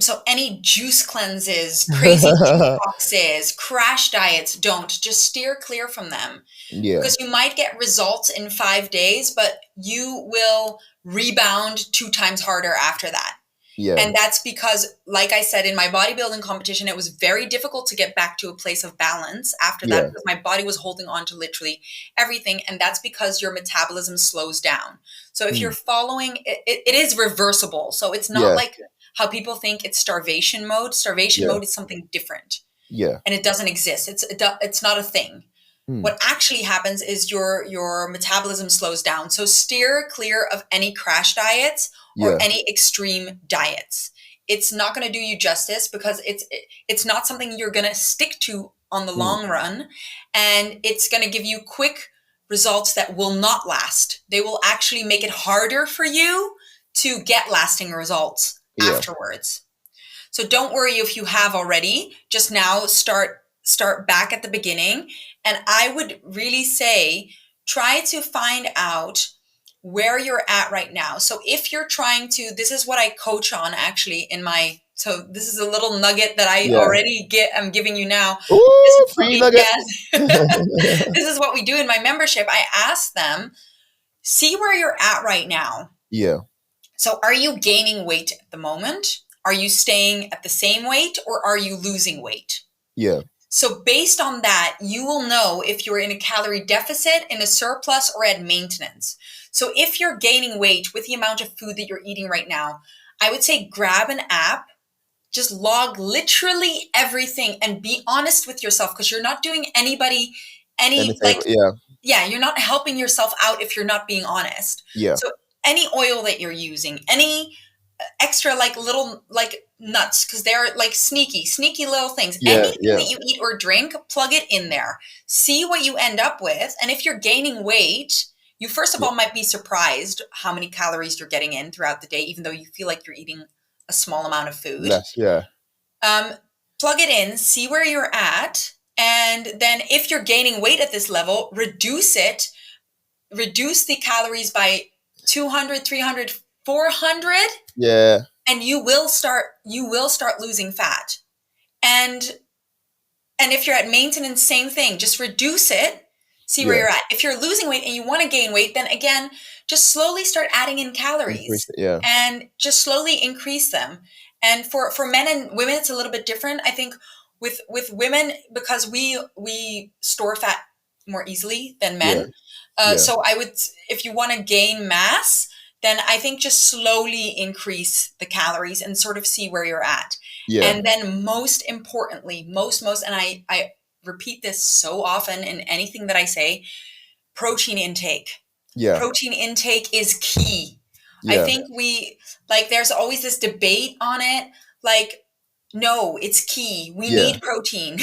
So any juice cleanses, crazy detoxes, crash diets, don't. Just steer clear from them. Yeah. Because you might get results in 5 days, but you will rebound 2 times harder after that. Yeah. And that's because, like I said, in my bodybuilding competition, it was very difficult to get back to a place of balance after that, because my body was holding on to literally everything. And that's because your metabolism slows down. So if you're following, it is reversible. So it's not like how people think it's starvation mode. Starvation mode is something different. Yeah. And it doesn't exist. It's not a thing. What actually happens is your metabolism slows down. So steer clear of any crash diets or any extreme diets. It's not going to do you justice, because it's not something you're going to stick to on the long run, and it's going to give you quick results that will not last. They will actually make it harder for you to get lasting results afterwards. So don't worry if you have already. Just now start back at the beginning. And I would really say, try to find out where you're at right now. So if you're trying to, this is what I coach on actually so this is a little nugget that I'm giving you now. Ooh, free nugget. This is what we do in my membership. I ask them, see where you're at right now. Yeah. So are you gaining weight at the moment? Are you staying at the same weight, or are you losing weight? Yeah. So based on that, you will know if you're in a calorie deficit, in a surplus, or at maintenance. So if you're gaining weight with the amount of food that you're eating right now, I would say grab an app, just log literally everything, and be honest with yourself, because you're not doing anybody you're not helping yourself out if you're not being honest. Yeah. So any oil that you're using, any extra little nuts, because they're like sneaky little things. Anything that you eat or drink, plug it in there. See what you end up with. And if you're gaining weight, you first of all might be surprised how many calories you're getting in throughout the day, even though you feel like you're eating a small amount of food. Less, Plug it in, see where you're at. And then if you're gaining weight at this level, reduce it. Reduce the calories by 200, 300, 400. Yeah. And you will start losing fat. And if you're at maintenance, same thing. Just reduce it. See where you're at. If you're losing weight and you want to gain weight, then again, just slowly start adding in calories. And just slowly increase them. And for men and women, it's a little bit different. I think with women, because we store fat more easily than men. So I would, if you want to gain mass, then I think just slowly increase the calories and sort of see where you're at. And then most importantly, and I repeat this so often in anything that I say, protein intake. Protein intake is key. I think there's always this debate on it. No, it's key. We need protein.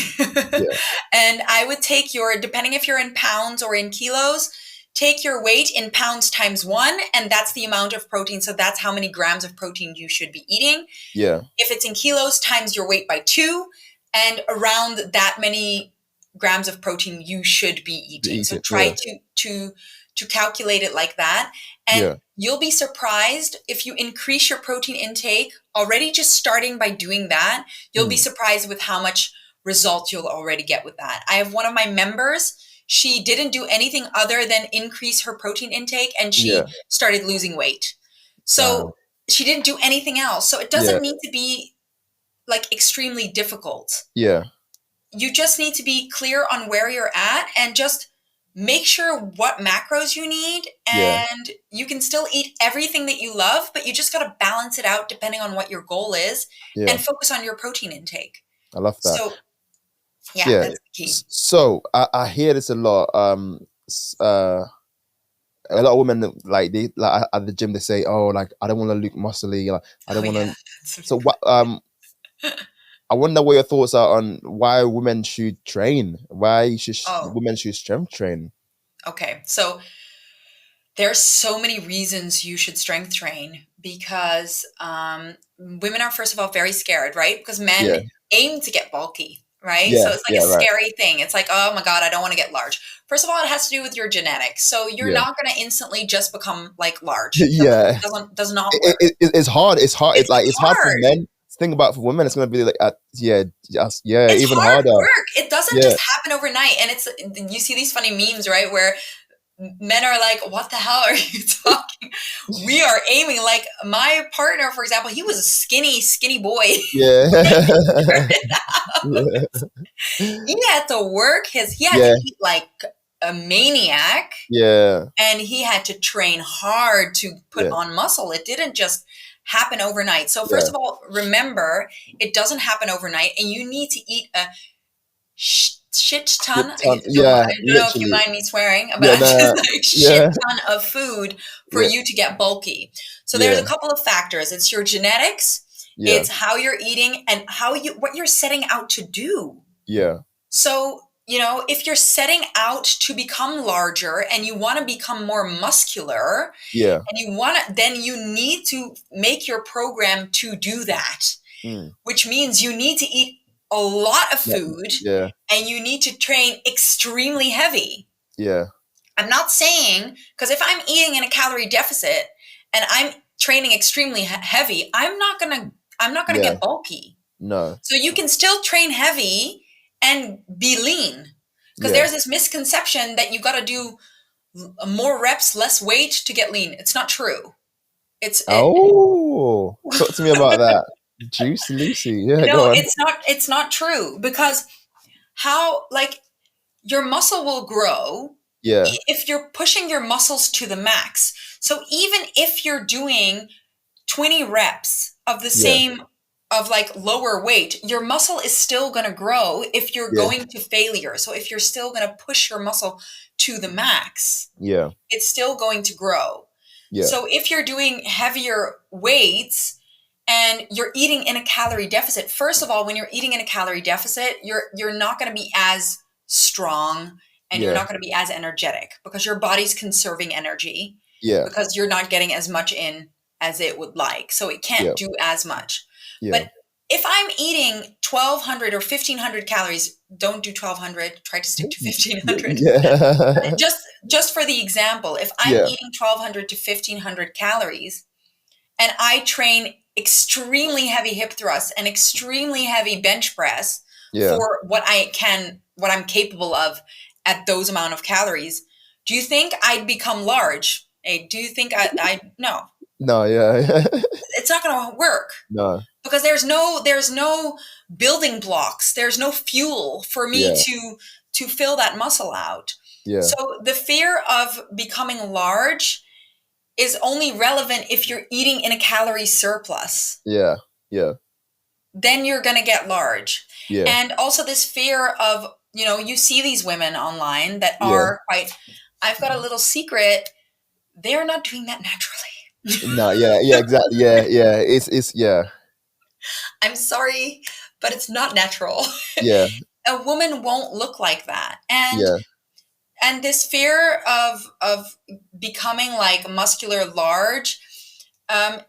And I would take depending if you're in pounds or in kilos, take your weight in pounds times 1, and that's the amount of protein. So that's how many grams of protein you should be eating. If it's in kilos, times your weight by 2, and around that many grams of protein you should be eating. So try to calculate it like that. And you'll be surprised if you increase your protein intake already, just starting by doing that. You'll be surprised with how much result you'll already get with that. I have one of my members. She didn't do anything other than increase her protein intake, and she started losing weight. So she didn't do anything else. So it doesn't need to be extremely difficult. You just need to be clear on where you're at and just make sure what macros you need. And you can still eat everything that you love, but you just got to balance it out depending on what your goal is and focus on your protein intake. I love that. So that's the key. So I hear this a lot. A lot of women they at the gym, they say, "Oh, I don't want to look muscly. I don't want to." So what? I wonder what your thoughts are on why women should train. Why should women should strength train? Okay, so There's so many reasons you should strength train because women are, first of all, very scared, right? Because men aim to get bulky, right? So it's like a scary thing. It's like, oh my God, I don't want to get large. First of all, it has to do with your genetics. So you're not going to instantly just become like large. Does not work. It's hard. It's hard. It's hard for men. Think about for women, it's going to be like, it's even hard harder. Work. It doesn't just happen overnight. And you see these funny memes, right? Where men are like, what the hell are you talking? We are aiming. Like my partner, for example, he was a skinny boy. Yeah. He had to work he had to eat like a maniac. Yeah. And he had to train hard to put on muscle. It didn't just happen overnight. So first of all, remember, it doesn't happen overnight, and you need to eat a shit ton. I don't know if you mind me swearing, but just like shit ton of food for you to get bulky. So there's a couple of factors. It's your genetics, it's how you're eating, and what you're setting out to do. Yeah. So, if you're setting out to become larger and you want to become more muscular, and then you need to make your program to do that, which means you need to eat a lot of food and you need to train extremely heavy. Yeah. I'm not saying, because if I'm eating in a calorie deficit and I'm training extremely heavy, I'm not going to get bulky. No. So you can still train heavy and be lean, because there's this misconception that you got to do more reps, less weight to get lean. It's not true. Talk to me about that. Juicy Lucy. Yeah, no, it's not true, because your muscle will grow if you're pushing your muscles to the max. So even if you're doing 20 reps of the same of like lower weight, your muscle is still going to grow if you're going to failure. So if you're still going to push your muscle to the max, it's still going to grow. So if you're doing heavier weights and you're eating in a calorie deficit, first of all, when you're eating in a calorie deficit, you're not going to be as strong and you're not going to be as energetic, because your body's conserving energy because you're not getting as much in as it would like. So it can't do as much. But if I'm eating 1,200 or 1,500 calories, don't do 1,200, try to stick to 1,500. Just for the example, if I'm eating 1,200 to 1,500 calories and I train extremely heavy hip thrusts and extremely heavy bench press for what I'm capable of at those amount of calories, do you think I'd become large? Hey, do you think no. No, it's not going to work. No. Because there's no building blocks. There's no fuel for me to fill that muscle out. Yeah. So the fear of becoming large is only relevant if you're eating in a calorie surplus. Yeah. Then you're going to get large. Yeah. And also this fear of, you see these women online that are quite, I've got a little secret. They're not doing that naturally. No, exactly. It's I'm sorry, but it's not natural. Yeah. A woman won't look like that. And this fear of becoming like muscular large,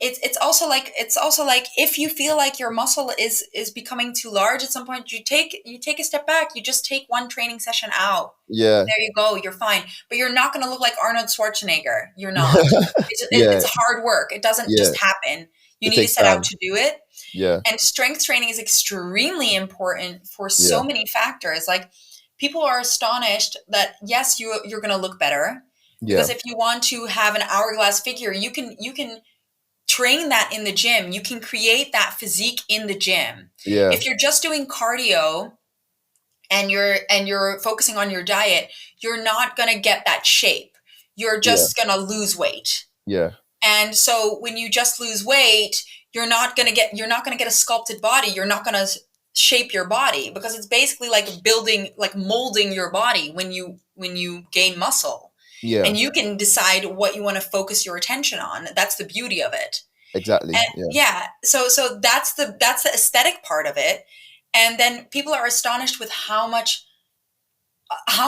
it's also like if you feel like your muscle is becoming too large at some point, you take a step back, you just take one training session out. Yeah. There you go, you're fine. But you're not going to look like Arnold Schwarzenegger. You're not. It's hard work. It doesn't just happen. You need to set out to do it. Yeah. And strength training is extremely important for so many factors. Like, people are astonished that yes, you're going to look better, because if you want to have an hourglass figure, you can train that in the gym. You can create that physique in the gym. Yeah. If you're just doing cardio and you're focusing on your diet, you're not going to get that shape. You're just going to lose weight. Yeah. And so when you just lose weight, you're not going to get a sculpted body. You're not going to shape your body, because it's basically like molding your body when you gain muscle. Yeah. And you can decide what you want to focus your attention on. That's the beauty of it. Exactly. And So that's the aesthetic part of it. And then people are astonished with how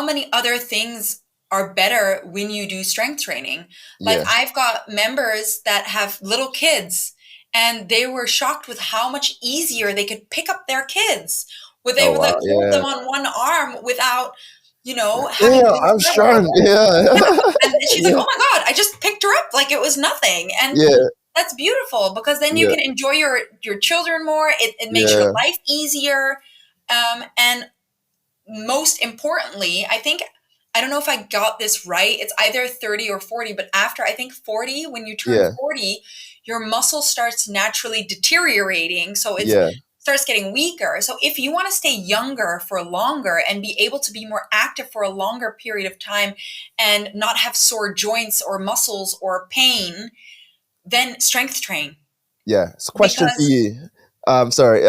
many other things are better when you do strength training. Like I've got members that have little kids, and they were shocked with how much easier they could pick up their kids, where they would like hold them on one arm without, having to do I'm strong. And she's like, oh my God, I just picked her up like it was nothing. And that's beautiful, because then you can enjoy your children more. It makes your life easier. And most importantly, I don't know if I got this right. It's either 30 or 40, but after, I think 40, when you turn 40, your muscle starts naturally deteriorating. So it starts getting weaker. So if you want to stay younger for longer and be able to be more active for a longer period of time and not have sore joints or muscles or pain, then strength train. Yeah. It's a question for you. Sorry.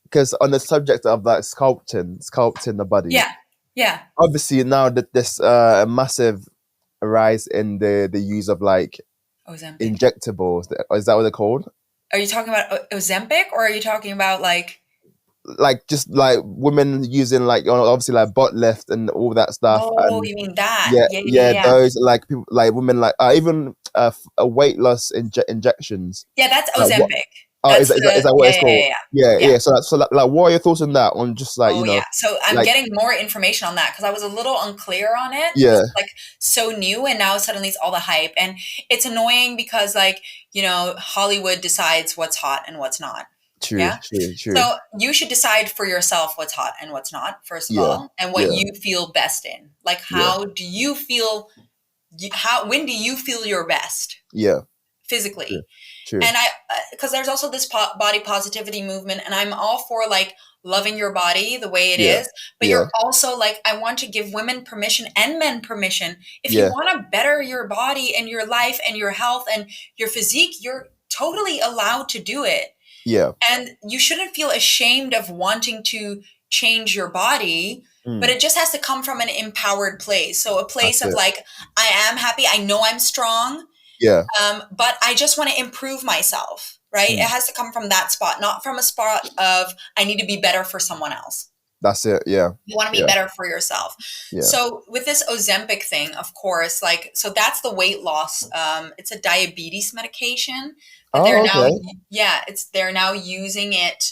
Because on the subject of that sculpting the body. Yeah. Obviously now that there's a massive rise in the use of like Ozempic. Injectables. Is that what they're called? Are you talking about Ozempic, or are you talking about like just like women using like obviously like butt lift and all that stuff? Oh, and you mean that? Yeah. Those like people, like women, like even weight loss injections. Yeah, that's Ozempic. Is that what it's called? Yeah. So like, what are your thoughts on that? On just like So I'm getting more information on that, because I was a little unclear on it. Yeah. It's like so new, and now suddenly it's all the hype, and it's annoying because like Hollywood decides what's hot and what's not. True. So you should decide for yourself what's hot and what's not, first of all, and what you feel best in. Like, how do you feel? When do you feel your best? Yeah. Physically. True. And because there's also this body positivity movement, and I'm all for like loving your body the way it is, but you're also like, I want to give women permission and men permission. If you want to better your body and your life and your health and your physique, you're totally allowed to do it. Yeah. And you shouldn't feel ashamed of wanting to change your body, but it just has to come from an empowered place. So a place of like, I am happy. I know I'm strong. Yeah. But I just want to improve myself, right? It has to come from that spot, not from a spot of I need to be better for someone else. That's it. Yeah. You want to be better for yourself. Yeah. So with this Ozempic thing, of course, like, so that's the weight loss. It's a diabetes medication. They're now using it,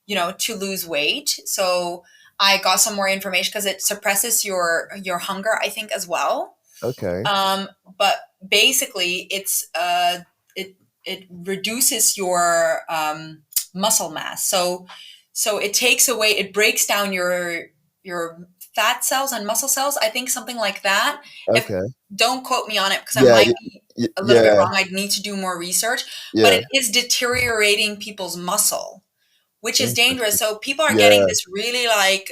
to lose weight. So I got some more information because it suppresses your hunger, I think, as well. Okay. But basically, it's it reduces your muscle mass. So it takes away, it breaks down your fat cells and muscle cells. I think something like that. Okay. Don't quote me on it, because I might be a little bit wrong. I'd need to do more research. But it is deteriorating people's muscle, which is dangerous. So people are getting this really like,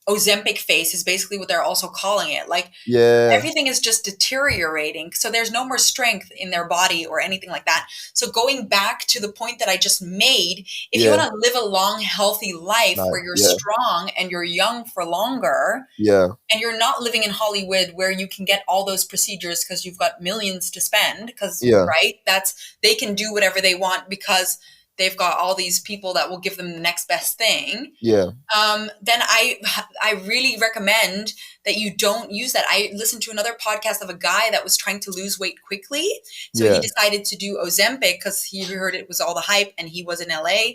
Ozempic face is basically what they're also calling it. Like everything is just deteriorating. So there's no more strength in their body or anything like that. So going back to the point that I just made, if you want to live a long, healthy life where you're strong and you're young for longer, and you're not living in Hollywood where you can get all those procedures because you've got millions to spend, because they can do whatever they want because they've got all these people that will give them the next best thing. Then I really recommend that you don't use that. I listened to another podcast of a guy that was trying to lose weight quickly. So he decided to do Ozempic because he heard it was all the hype, and he was in LA.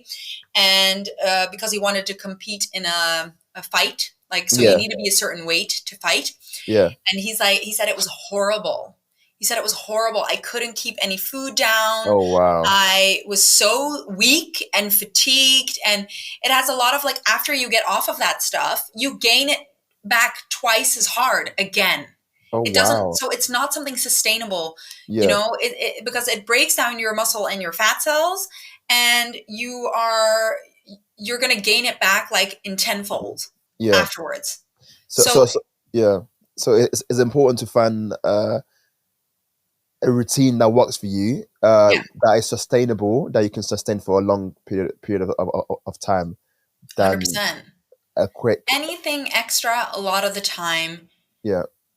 And because he wanted to compete in a fight, like, so you need to be a certain weight to fight. And he said it was horrible. He said it was horrible. I couldn't keep any food down. Oh, wow. I was so weak and fatigued. And it has a lot of like, after you get off of that stuff, you gain it back twice as hard again. Oh, it doesn't, so it's not something sustainable, because it breaks down your muscle and your fat cells, and you're going to gain it back like in tenfold afterwards. So it's important to find a routine that works for you, that is sustainable, that you can sustain for a long period of time. 100%. A quick anything extra, a lot of the time.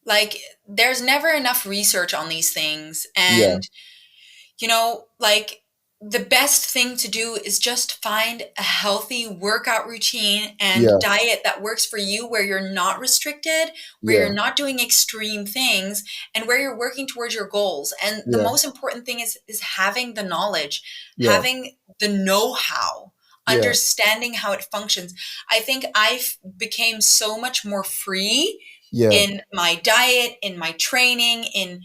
Like, there's never enough research on these things, and like, the best thing to do is just find a healthy workout routine and diet that works for you, where you're not restricted, where you're not doing extreme things, and where you're working towards your goals. And the most important thing is having the knowledge, having the know-how, understanding how it functions. I think I became so much more free in my diet, in my training, in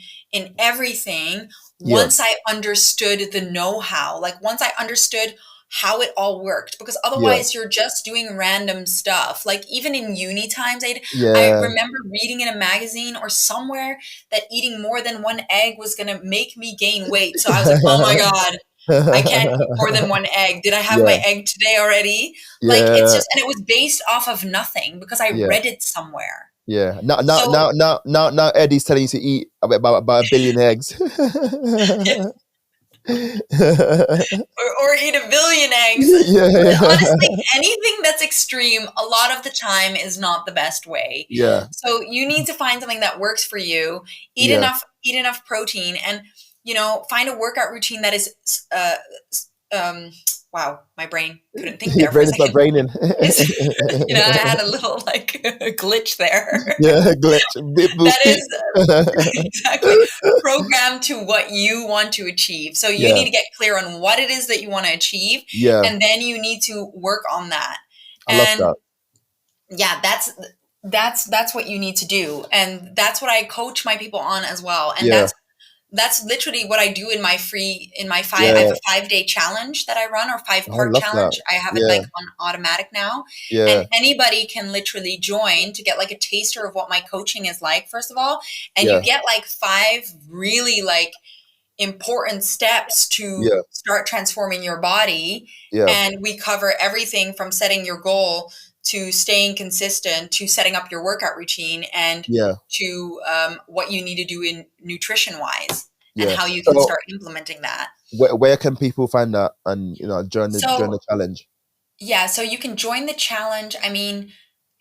everything, once I understood the know-how, like once I understood how it all worked, because otherwise you're just doing random stuff. Like even in uni times, I remember reading in a magazine or somewhere that eating more than one egg was going to make me gain weight. So I was like, oh my God, I can't eat more than one egg. Did I have my egg today already? Like it's just, and it was based off of nothing because I read it somewhere. Yeah. Now Eddie's telling you to eat about 1 billion eggs. or eat 1 billion eggs. Honestly, anything that's extreme, a lot of the time is not the best way. So you need to find something that works for you. Eat enough protein, and find a workout routine that is wow, my brain couldn't think there for a second. Braining. I had a little glitch there. Glitch. That is exactly programmed to what you want to achieve. So you need to get clear on what it is that you want to achieve, and then you need to work on that. I love that. Yeah, that's what you need to do, and that's what I coach my people on as well. And that's literally what I do in my I have a 5-day challenge that I run, or 5-part challenge. I have it on automatic now. And anybody can literally join to get a taster of what my coaching is like, first of all. And you get 5 really important steps to start transforming your body. And we cover everything from setting your goal to staying consistent, to setting up your workout routine, and to what you need to do in nutrition-wise, and how you can start implementing that. Where can people find that and join the challenge? Yeah, so you can join the challenge. I mean,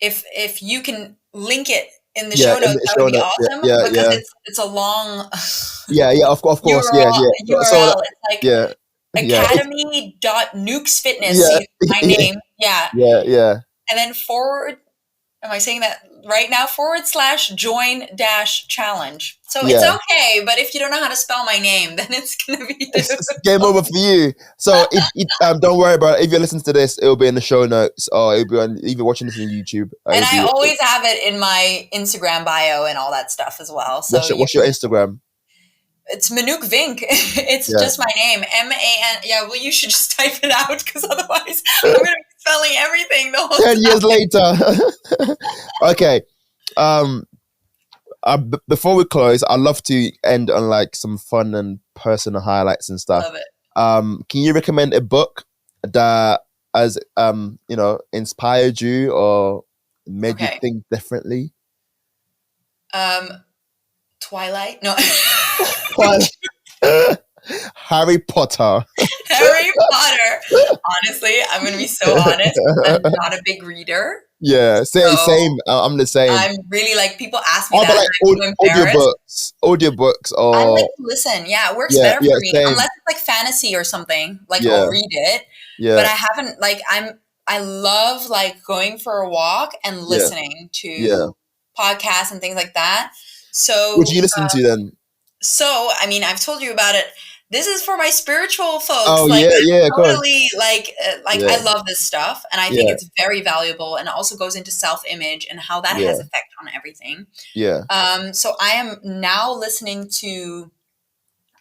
if you can link it in the show notes, that would be awesome. Because it's a long of course. URL. It's like academy.nouksfitness. My name. And then am I saying that right now? /join-challenge. So it's okay, but if you don't know how to spell my name, then it's going to be game over for you. So don't worry about it. If you listen to this, it'll be in the show notes, or it'll be on, if you're watching this on YouTube. And I always have it in my Instagram bio and all that stuff as well. So what's your Instagram? It's Manouk Vink. It's just my name. MAN. Yeah, well, you should just type it out, because otherwise I'm going to be spelling everything the whole 10 years later. Okay. Before we close, I'd love to end on some fun and personal highlights and stuff. Love it. Can you recommend a book that has inspired you or made you think differently? Twilight? No. Harry Potter. Harry Potter. Honestly, I'm going to be so honest. I'm not a big reader. Yeah, same. I'm the same. I'm really people ask me that. Audiobooks or... I like to listen. Yeah, it works better for me. Same. Unless it's fantasy or something. I'll read it. Yeah. But I haven't, I love going for a walk and listening to podcasts and things like that. So... What do you listen to then? So, I mean, I've told you about it. This is for my spiritual folks. Oh, totally, I love this stuff. And I think it's very valuable, and it also goes into self-image and how that has effect on everything. Yeah. So I am now listening to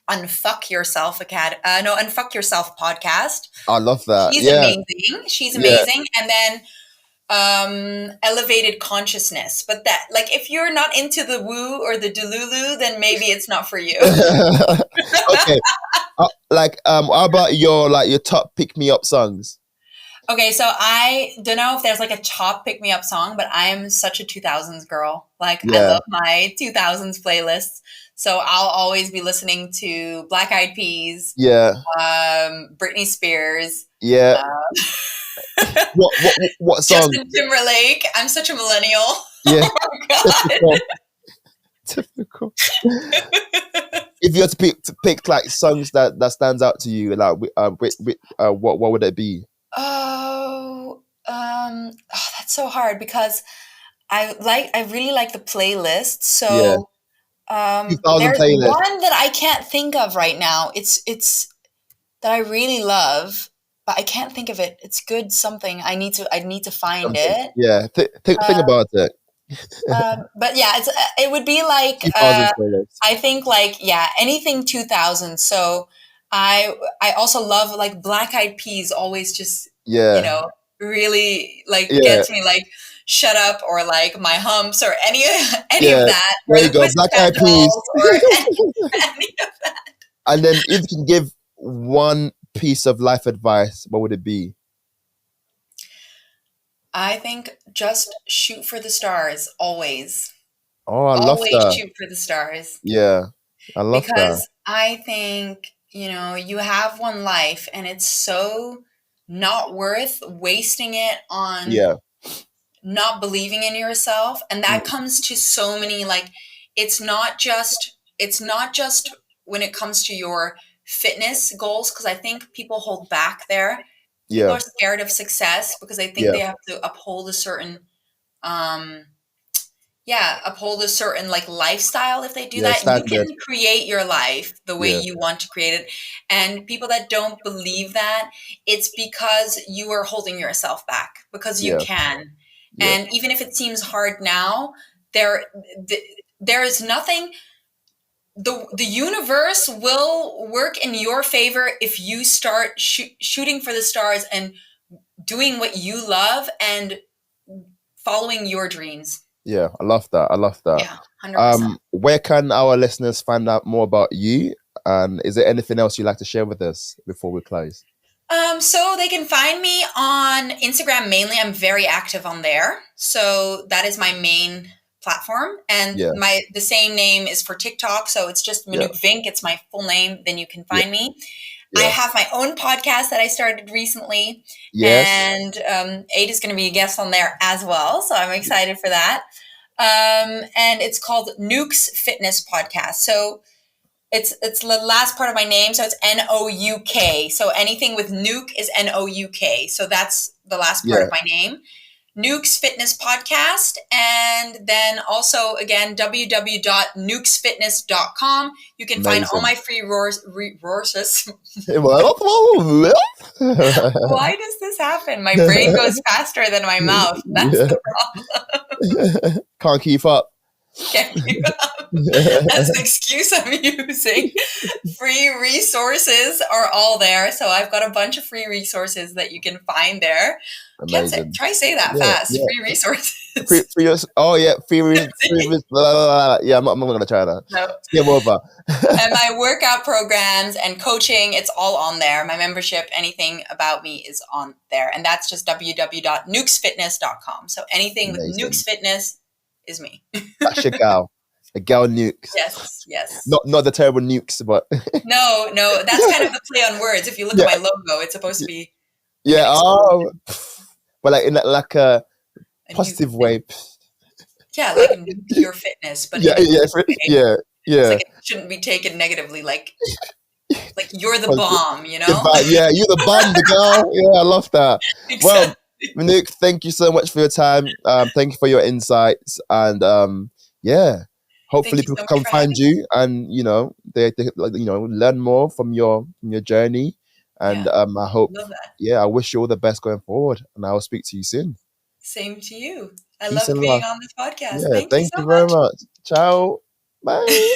Unfuck Yourself podcast. I love that. She's amazing. She's amazing. And then elevated consciousness, but that if you're not into the woo or the delulu, then maybe it's not for you. Okay. How about your top pick me up songs? Okay, so I don't know if there's a top pick me up song, but I am such a 2000s girl. I love my 2000s playlists. So I'll always be listening to Black Eyed Peas. Yeah. Britney Spears. Yeah. What song? Justin Timberlake. I'm such a millennial. Yeah. Oh my God. Typical. if you had to pick like songs that stands out to you, like what would it be? That's so hard because I really like the playlist. Yeah, So 2000 there's playlist. one that I can't think of right now. It's that I really love, but I can't think of it. It's good something. I need to find Something. it. Yeah, think about it. But yeah, it would be like 2000 playlist. I think like yeah, anything 2000. So I also love like Black Eyed Peas. Always just Yeah, really like yeah, gets me like shut up or like my humps or any of yeah. that or There you the go, Black Pussycat Eyed Peas. Dolls or any of that. And then, if you can give one piece of life advice, what would it be? I think just shoot for the stars always. Oh, I love Always that. shoot for the stars Yeah, I love that. because I think, you have one life and it's so not worth wasting it on Yeah, not believing in yourself. And that mm, comes to so many like it's not just when it comes to your fitness goals because I think people hold back there. People yeah, are scared of success because they think yeah, they have to um uphold a certain like lifestyle if they do yeah. that. You Standard. can create your life the way Yeah, you want to create it. And people that don't believe that, it's because you are holding yourself back because you yeah, can. yeah, And even if it seems hard now, there there is nothing the universe will work in your favor if you start shooting for the stars and doing what you love and following your dreams. yeah. I love that. I love that. Yeah, 100%. Where can our listeners find out more about you? And is there anything else you'd like to share with us before we close? So they can find me on Instagram mainly. I'm very active on there. So that is my main platform. And Yeah, the same name is for TikTok. So it's just yeah, Manouk Vink. It's my full name. Then you can yeah, find me. I yeah. have my own podcast that I started recently. Yes. And Aid is going to be a guest on there as well. So I'm excited for that. And it's called Nouk's Fitness Podcast. So it's the last part of my name, so it's Nouk. So anything with Nouk is Nouk. So that's the last part Yeah. of my name. Nouk's Fitness Podcast, and then also again www.nouksfitness.com. You can find all Amazing. my free resources. Why Why does this happen? My brain goes faster than my mouth. That's Yeah. the problem. Can't keep up. Can't keep up. That's the excuse I'm using. Free resources are all there. So I've got a bunch of free resources that you can find there. Amazing. Try say that Yeah, fast. yeah. Free resources. Oh yeah, blah, blah, blah. Yeah, I'm not gonna try that. No. Game over. And my workout programs and coaching, it's all on there. My membership, anything about me is on there. And that's just www.nouksfitness.com. So anything with Amazing. Nouk's Fitness is me. That's your gal. A gal nukes. Yes. Not the terrible nukes, but No, that's kind of the play on words. If you look at my logo, it's supposed to be yeah. Oh, but like in like a positive way. Yeah, like your fitness, but yeah. It's like it shouldn't be taken negatively. Like you're the bomb, you know? Yeah, you're the bomb, the girl. Yeah, I love that. Exactly. Well, Manouk, thank you so much for your time. Thank you for your insights, and yeah, hopefully people come find you, and they learn more from your journey. And I hope, I wish you all the best going forward, and I will speak to you soon. Same to you. I Peace loved and being love on this podcast. Yeah, Thank you so very much. much. Ciao. Bye.